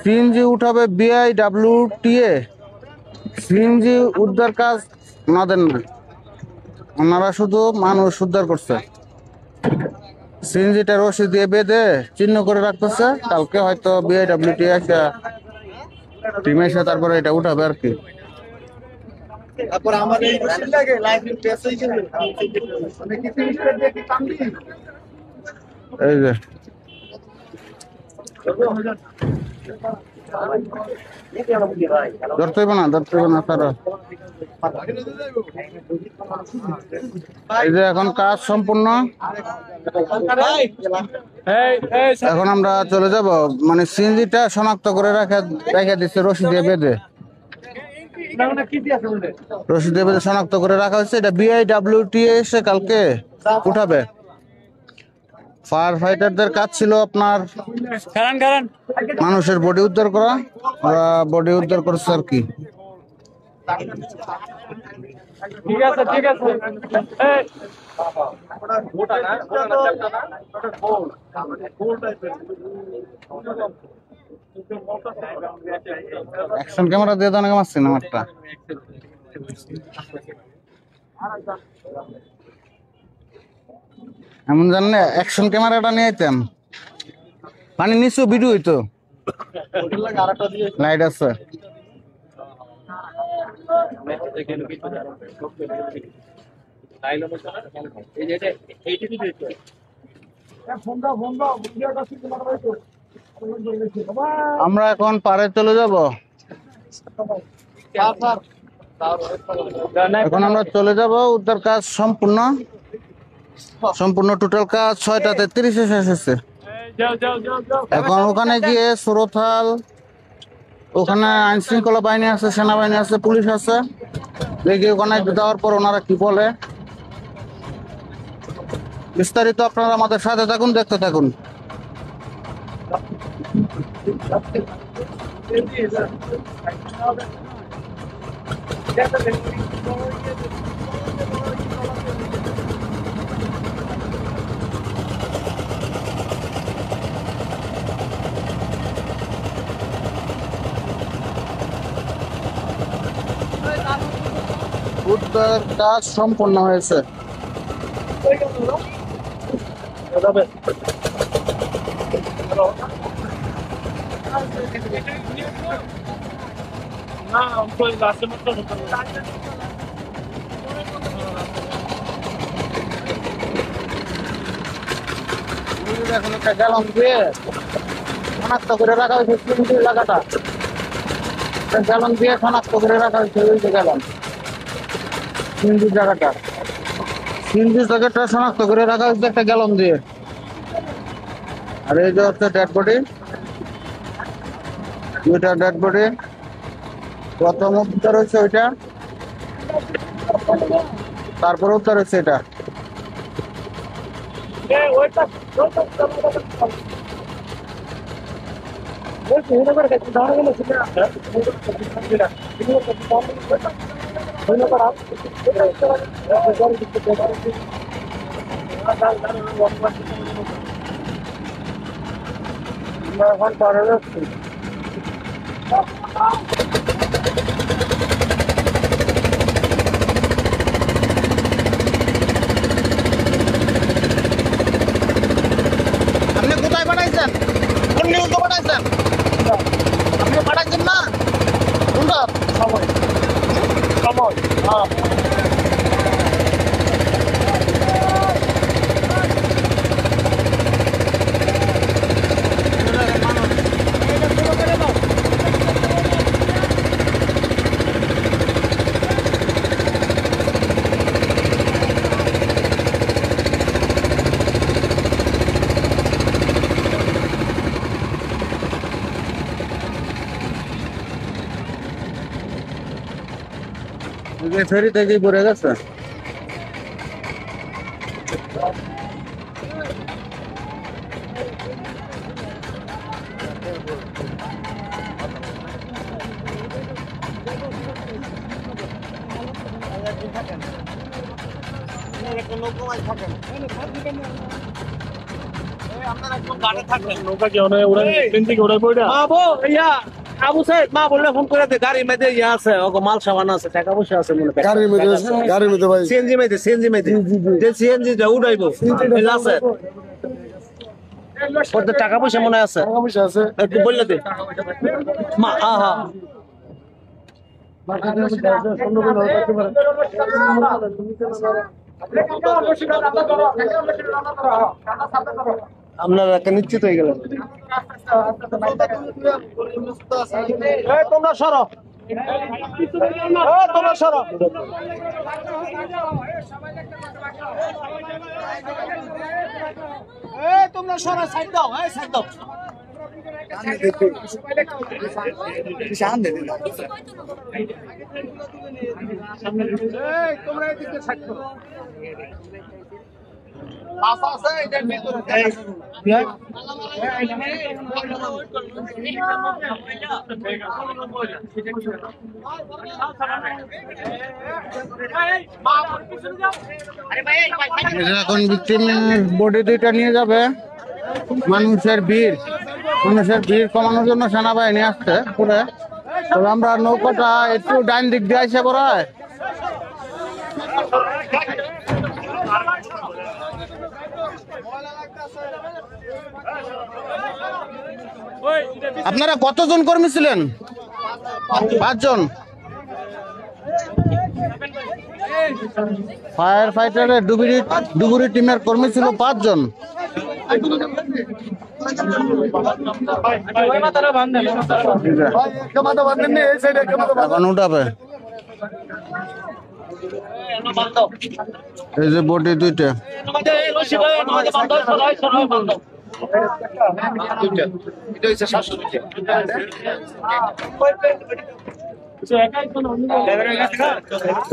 সিএনজি উঠাবে BIWTA সিএনজি উদ্ধার কাজ ওনাদের না ওনারা শুধু মানুষ উদ্ধার করছে সিএনজিটা রশি দিয়ে বেঁধে চিহ্ন করে রাখতেছে কালকে হয়তো BIWTA একটা টিম এসে তারপরে এটা উঠাবে আর কি তারপর আমাদের লাগে লাইভ টেস্ট হইছে মানে কিছু বিষয় দিয়ে কি কাম দিই এই যে ধরতে হইব না তার এই যে এখন কাজ সম্পূর্ণ এখন আমরা চলে যাব মানে সিএনজিটা শনাক্ত করে রেখে দিচ্ছে রশি দিয়ে বেঁধে শনাক্ত করে রাখা হয়েছে এটা BIWTA এসে কালকে উঠাবে ফায়ার ফাইটারদের কাজ ছিল আপনার মানুষের বডি উদ্ধার করা ওরা বডি উদ্ধার করছে আর কি অ্যাকশন ক্যামেরা দিয়ে তো অনেক মারছি না আমারটা এমন জানলে অ্যাকশন ক্যামেরাটা নিয়ে আইতাম পানি নিচু ভিডিও হইতো লাইট আছে আমরা এখন পারে চলে যাব এখন আমরা চলে যাব উদ্ধার কাজ সম্পূর্ণ টোটাল কাজ 6:33 শেষ হয়েছে এখন ওখানে গিয়ে সুরথাল ওখানে আইন শৃঙ্খলা বাহিনী আছে সেনাবাহিনী আছে পুলিশ আছে দেখি ওখানে যাওয়ার পর ওনারা কি বলে বিস্তারিত আপনারা আমাদের সাথে থাকুন দেখতে থাকুন উদ্ধার কাজ সম্পন্ন হয়েছে এখন একটা গ্যালন দিয়ে শনাক্ত করে রাখা হয়েছে 3 লাগাটা গ্যালন দিয়ে শনাক্ত করে রাখা হয়েছে ওই যে গ্যালন সিএনজি জায়গাটা শনাক্ত করে রাখা হয়েছে একটা গ্যালন দিয়ে। আর এই যে হচ্ছে ডেড বডি, দুইটা ডেড বডি। প্রথম উদ্ধার হয়েছে ওইটা, তারপরে উদ্ধার হয়েছে এটা। এখন পরে যাচ্ছি। আপনি কোথায় পাঠাইছেন? কোন নিউজে পাঠাইছেন? আপনি পাঠাইছেন না কোনটা? সময় হ্যাঁ। ফেরি থেকে পড়ে গেছে। নৌকা কি ওরা ট্রেন থেকে ওরা পড়ে আবু সাহেব মা বললে ফোন করে দে, গাড়ির মধ্যে ইয়ে আছে, ওগো মাল সামান আছে, টাকা পয়সা আছে মনে হয়। গাড়ির মধ্যে ভাই সিএনজি মধ্যে যে সিএনজি টা উড়াইবো এলা আছে, ওতে টাকা পয়সা মনে আছে, টাকা পয়সা আছে। একটু বললে দে মা। হ্যাঁ হ্যাঁ আপনারা একটা নিশ্চিত হয়ে গেলেন। তোমরা সরো, তোমরা সরো। তোমরা সরো, সাইড দাও, সাইড দাও। তোমরা এদিকে সাইড করো। এখন ভিক্টিমের বডি দুইটা নিয়ে যাবে। মানুষের ভিড় কমানোর জন্য সেনাবাহিনী আসছে পুরে। তবে আমরা নৌকাটা একটু ডাইন দিক দিয়ে আসে পড়ায় আপনারা কতজন কর্মী ছিলেন? 5 জন। ফায়ার ফাইটারের ডুবুরি টিমের কর্মী ছিল 5 জন। এখন উঠাবে। এই যে বডি দুইটা।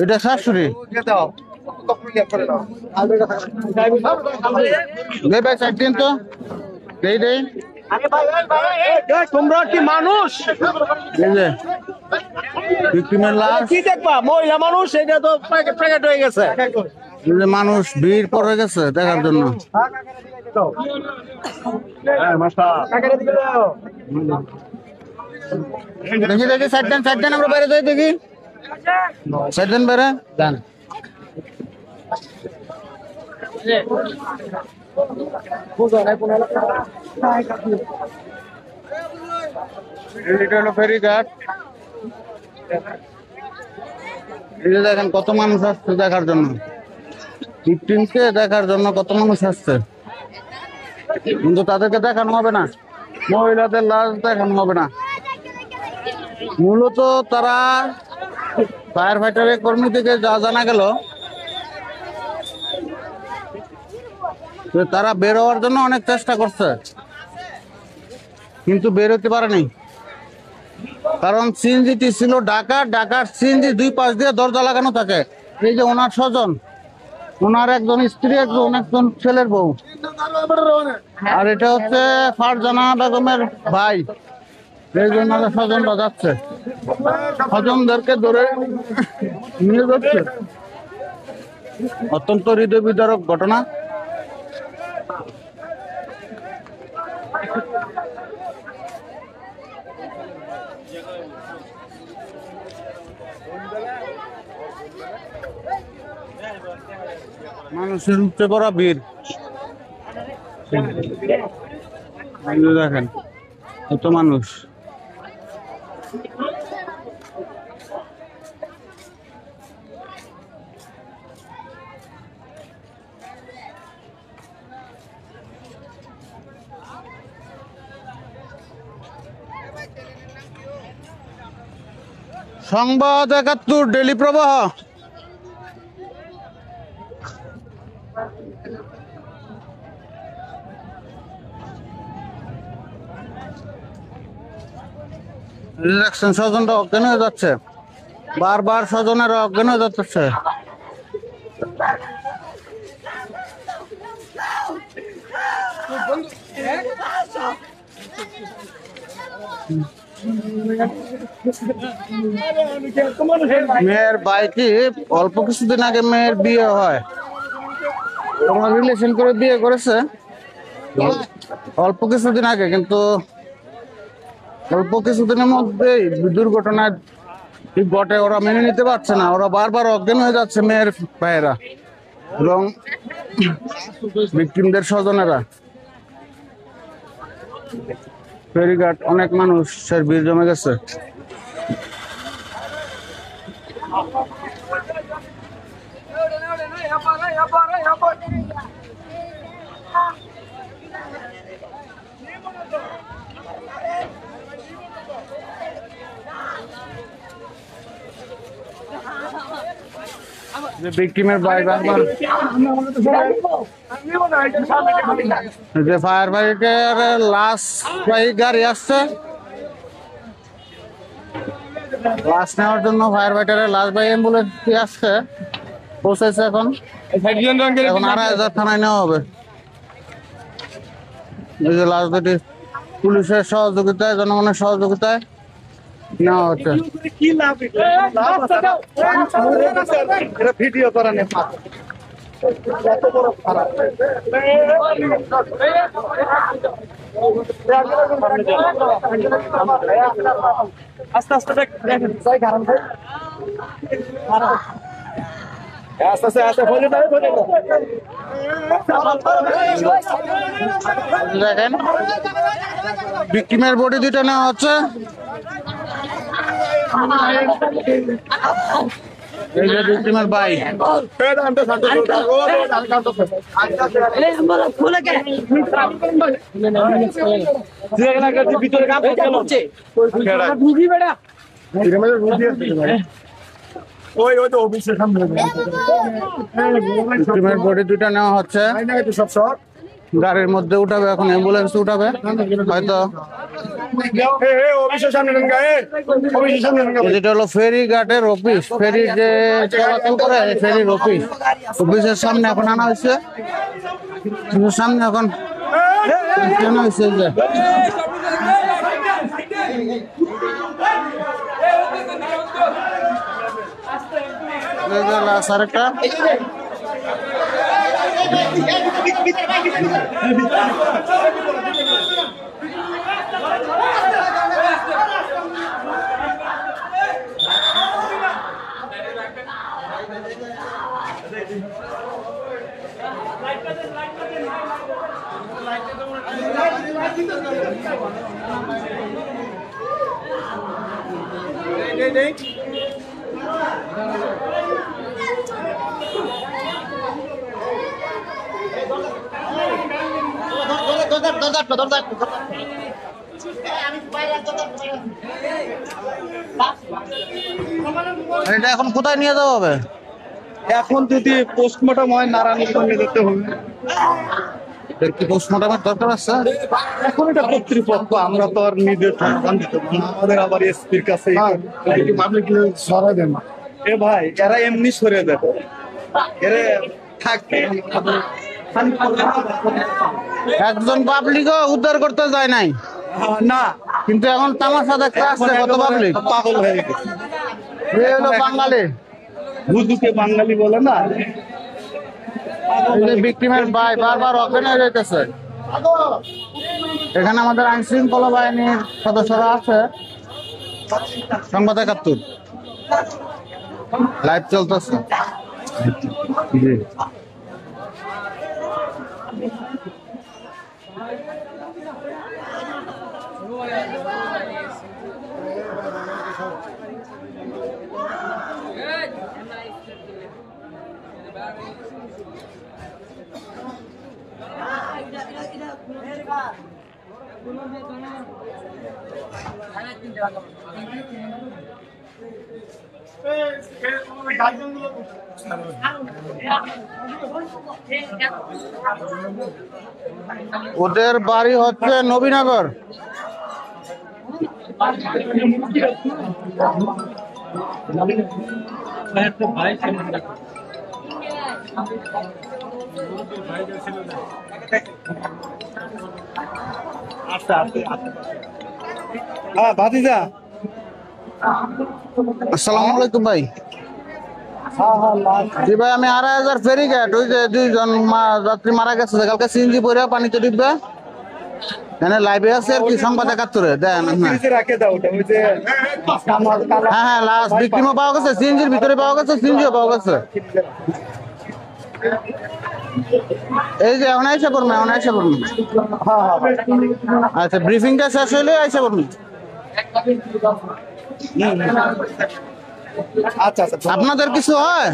এটা শাশুড়ি। তো তোমরা কি মানুষ? কি দেখবা? মহিলা মানুষ, এটা তো প্যাকেট হয়ে গেছে। মানুষ ভিড় পড়ে গেছে দেখার জন্য। দেখি দেখি সাইড দেন আমরা বাইরে যাই, দেখি সাইড দেন বাইরে যান। ফেরিঘাট। এই যে দেখেন কত মানুষ আসছে দেখার জন্য, ভিকটিমকে দেখার জন্য কত মানুষ আসছে। কিন্তু তাদেরকে দেখানো হবে না, মহিলাদের লাশ দেখানো হবে না। মূলত তারা ফায়ার ফাইটারের কর্মী থেকে যা জানা গেল যে তারা বের হওয়ার জন্য অনেক চেষ্টা করছে, কিন্তু বের হতে পারেনি। কারণ সিএনজিটি ছিল ঢাকার সিএনজি দুই পাশ দিয়ে দরজা লাগানো থাকে। এই যে ওনার স্বজন, ওনার একজন স্ত্রী, একজন ছেলের বউ, আর এটা হচ্ছে ফারজানা বেগমের ভাই। এই জন্য স্বজনরা যাচ্ছে, স্বজনদেরকে ধরে নিয়ে যাচ্ছে। অত্যন্ত হৃদয় বিদারক ঘটনা। মানুষের উপচে পড়া ভিড়, দেখেন এত মানুষ। সংবাদ ৭১ ডেলি প্রবাহ। দেখছেন স্বজনরা অজ্ঞান হয়ে যাচ্ছে, বারবার স্বজনেরা অজ্ঞান হয়ে যাচ্ছে। মেয়ের বাইকে অল্প কিছুদিন আগে মেয়ের বিয়ে হয়, তোমার রিলেশন করে বিয়ে করেছে অল্প কিছুদিন আগে, কিন্তু অল্প কিছুদিনের মধ্যে দুর্ঘটনা ঘটে। ওরা মেনে নিতে পারছে না, ওরা বারবার অজ্ঞান হয়ে যাচ্ছে মেয়ের ভাইয়েরা এবং ভিকটিমদের স্বজনেরা। ফেরিঘাট অনেক মানুষের ভিড় জমে গেছে। যে ভিকটিমের ভাই বারবার যে ফায়ার ফাইটারের লাশ বাহী গাড়ি আসছে, লাশ নেওয়ার জন্য ফায়ার ফাইটারের লাশ বাহী অ্যাম্বুলেন্স আসছে, পৌঁছেছে। এখন ২,৫০০ থানায় নেওয়া হবে। এই যে লাশ দুটি পুলিশের সহযোগিতায়, জনগণের সহযোগিতায় নেওয়া হচ্ছে। ভিডিও করা নেই, আস্তে আস্তে দেখেন, আস্তে আস্তে দেখেন ভিকটিমের বডি দুইটা নেওয়া হচ্ছে। এই যে ভিকটিমের ভাই, ভিতরে কাম করছে ওই তো অফিসের সামনে ভিকটিমের বডি দুইটা নেওয়া হচ্ছে, সব গাড়ির মধ্যে উঠাবে, এখন অ্যাম্বুলেন্স উঠাবে হয়তো। অফিসের সামনে অফিসের সামনে যেটা হলো ফেরিঘাটের অফিস, ফেরি যে চলাচল করে ফেরির অফিস, অফিসের সামনে এখন আনা হয়েছে। সামনে এখন আনা হয়েছে যে আরেকটা আর এটা এখন কোথায় নিয়ে যাওয়া হবে? এখন যদি পোস্টমর্টম হয় নারায়ণগঞ্জ নিয়ে যেতে হবে। এর কি পোস্টমর্টমের দরকার আছে? এখন এটা কর্তৃপক্ষ, আমরা তো আর নিজের সন্তান দিতে পারবো না। আমাদের আবার এসপির কাছে পাবলিক সরাই দেন। এ ভাই এরা এমনি সরে দেবে, এরা থাকবে একজন পাবলিকও উদ্ধার করতে যায় নাই, না, কিন্তু এখন তামাশা দেখতে আসছে কত পাবলিক। পাগল হয়ে গেছে। এই হলো বাঙালি, হুজুকে বাঙালি বলে না। ভিকটিমের ভাই বারবার অজ্ঞান হয়ে যাইতেছে। এখানে আমাদের আইন শৃঙ্খলা বাহিনীর সদস্যরা আছে। সংবাদ ৭১ লাইভ চলতেছে। জি ওদের বাড়ি হচ্ছে নবীনগর। হ্যাঁ ভাতিজা, আসসালামু আলাইকুম ভাই। জি ভাই, আমি ২৫০০ ফেরিঘাট, ওই যে ২ জন যাত্রী মারা গেছে কালকে সিএনজি পরে পানিতে ডুববে, এখানে লাইভে আছে আর কি, সংবাদ ৭১ দেন। রাখে দাও ওটা, ওই যে হ্যাঁ হ্যাঁ, লাস্ট ভিকটিমও পাওয়া গেছে, সিএনজির ভিতরে পাওয়া গেছে, সিএনজিও পাওয়া গেছে। এই যে এখন আইসা পড়বে, এখন আইসা পড়বে। আচ্ছা, ব্রিফিংটা শেষ হইলে আইসা পড়বে। আচ্ছা আচ্ছা, আপনাদের কিছু হয়?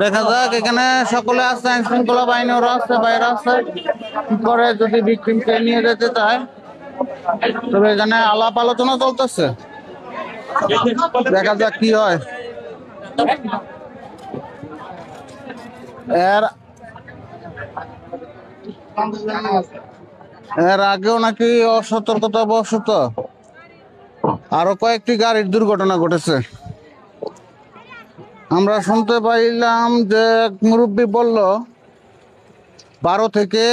দেখা যাক, এখানে সকলে আছে, আইন শৃঙ্খলা বাহিনী ওরা আছে, বাইরে আছে। কি করে যদি ভিকটিমকে নিয়ে যেতে চায়, তবে এখানে আলাপ আলোচনা চলতেছে, দেখা যাক কি হয়। এর আগেও নাকি অসতর্কতা বশত আরো কয়েকটি গাড়ির দুর্ঘটনা ঘটেছে। আমরা শুনতে পাইলাম যে মুরব্বী বলল ১২ থেকে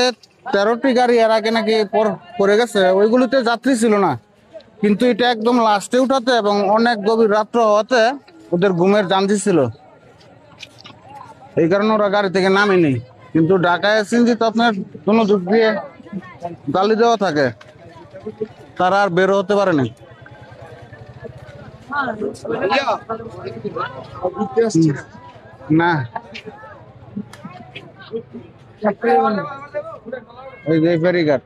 ১৩টি গাড়ি এর আগে নাকি পড়ে গেছে, ওইগুলিতে যাত্রী ছিল না, কিন্তু এটা একদম লাস্টে উঠাতে এবং অনেক গভীর রাত্র হওয়াতে ওদের ঘুমের জানজি ছিল, এই কারণে ওরা গাড়ি থেকে নামেনি। কিন্তু ঢাকায় সিএনজি তো আপনার কোনো দিক দিয়ে গালি দেওয়া থাকে, তারা আর বের হতে পারেনি। না, এই যে ফেরিঘাট,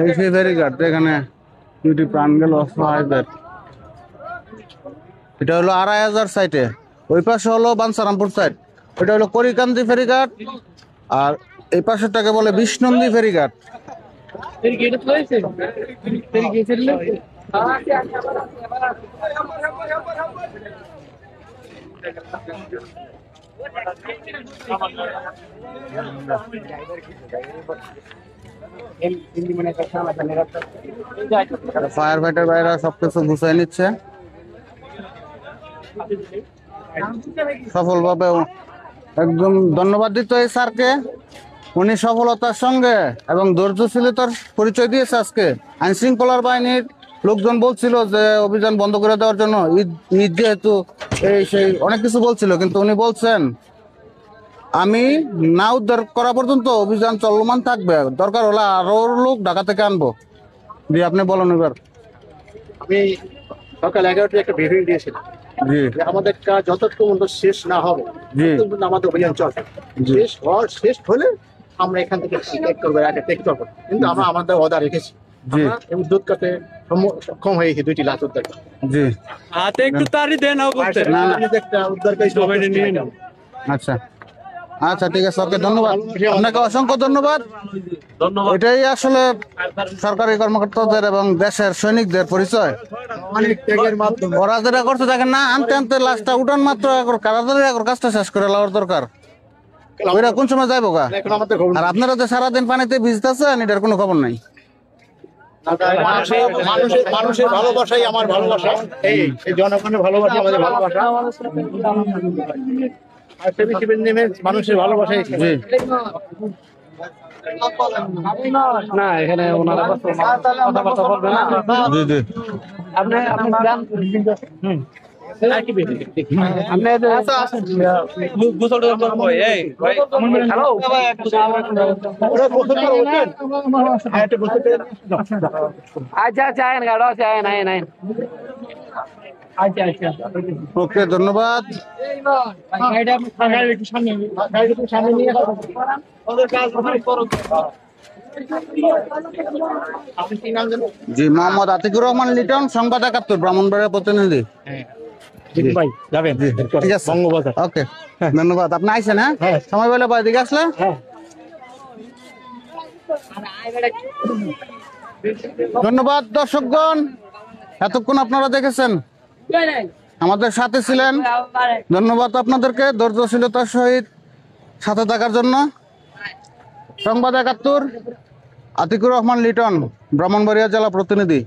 এই সেই ফেরিঘাট যেখানে দুটি প্রাণ গেল অসহায়দের। এটা হলো ২৫০০ সাইটে, ওই পাশে হলো বাঞ্ছারামপুর সাইড, ওইটা হলো করিকান্দি ফেরিঘাট, আর এই পাশেরটাকে বলে বিষ্ণন্দী ফেরিঘাট। ফায়ার ফাইটার ভাইরা সবকিছু গুছাই নিচ্ছে সফলভাবে। একদম ধন্যবাদ দিতে এই স্যারকে, উনি সফলতার সঙ্গে এবং ধৈর্যশীলতার পরিচয় দিয়েছে আজকে। আইন শৃঙ্খলার বাহিনীর লোকজন বলছিল যে অভিযান বন্ধ করে দেওয়ার জন্য, ঈদ যেহেতু এই সেই অনেক কিছু বলছিল, কিন্তু উনি বলছেন আমি না উদ্ধার করা পর্যন্ত অভিযান চলমান থাকবে, দরকার হলে আরো লোক ঢাকা থেকে আনবো। দিয়ে আপনি বলেন এবার। আমি সকাল 11টায় একটা ব্রিফিং দিয়েছিলাম জি যে আমাদের কাজ যতক্ষণ পর্যন্ত শেষ না হবে জি ততক্ষণ আমাদের অভিযান চলবে। জি। শেষ হলে আমরা এখান থেকে টেক করবো, কিন্তু আমরা আমাদের অর্ডার রেখেছি। জি আমরা এই উদ্যোগ করতে সক্ষম হয়েছি 2টি লাশ উদ্ধার করতে। জি হাতে একটু তাড়ি দেন না না, একটা উদ্ধারকারী আচ্ছা। আচ্ছা ঠিক আছে, ওকে, ধন্যবাদ আপনাকে, অসংখ্য ধন্যবাদ। এটাই আসলে সরকারি কর্মকর্তাদের এবং দেশের সৈনিকদের পরিচয়। ওরা যেটা করতে দেখেন না, আনতে আনতে লাশটা উঠান মাত্র কারাদারি কাজটা শেষ করে লাওয়ার দরকার। ওইরা কোন সময় যাইবো গা? আর আপনারা যে সারাদিন পানিতে ভিজতেছেন, এটার কোনো খবর নাই। মানুষের ভালোবাসাই আমার ভালোবাসা, এই জনগণের ভালোবাসা আমাদের ভালোবাসা। মানুষের ভালোবাসাই জি না এখানে ওনারা কথাবার্তা বলবেন না। জি জি আপনি গোসল করবো। এই হ্যালো, আচ্ছা আচ্ছা আইন গাড়ো আছে, আইন আইন আইন। আচ্ছা আচ্ছা ওকে, ধন্যবাদ। জি, মোহাম্মদ আতিকুর রহমান লিটন, সংবাদ ৭১, ব্রাহ্মণবাড়িয়া প্রতিনিধি। ভাই যাবেন ঠিক আছে, ওকে, ধন্যবাদ। আপনি আইসেন, হ্যাঁ, সময় পেলে বা এদিকে আসলে। ধন্যবাদ দর্শকগণ, এতক্ষণ আপনারা দেখেছেন, আমাদের সাথে ছিলেন। ধন্যবাদ আপনাদেরকে ধৈর্যশীলতার সহিত সাথে থাকার জন্য। সংবাদ ৭১, আতিকুর রহমান লিটন, ব্রাহ্মণবাড়িয়া জেলা প্রতিনিধি।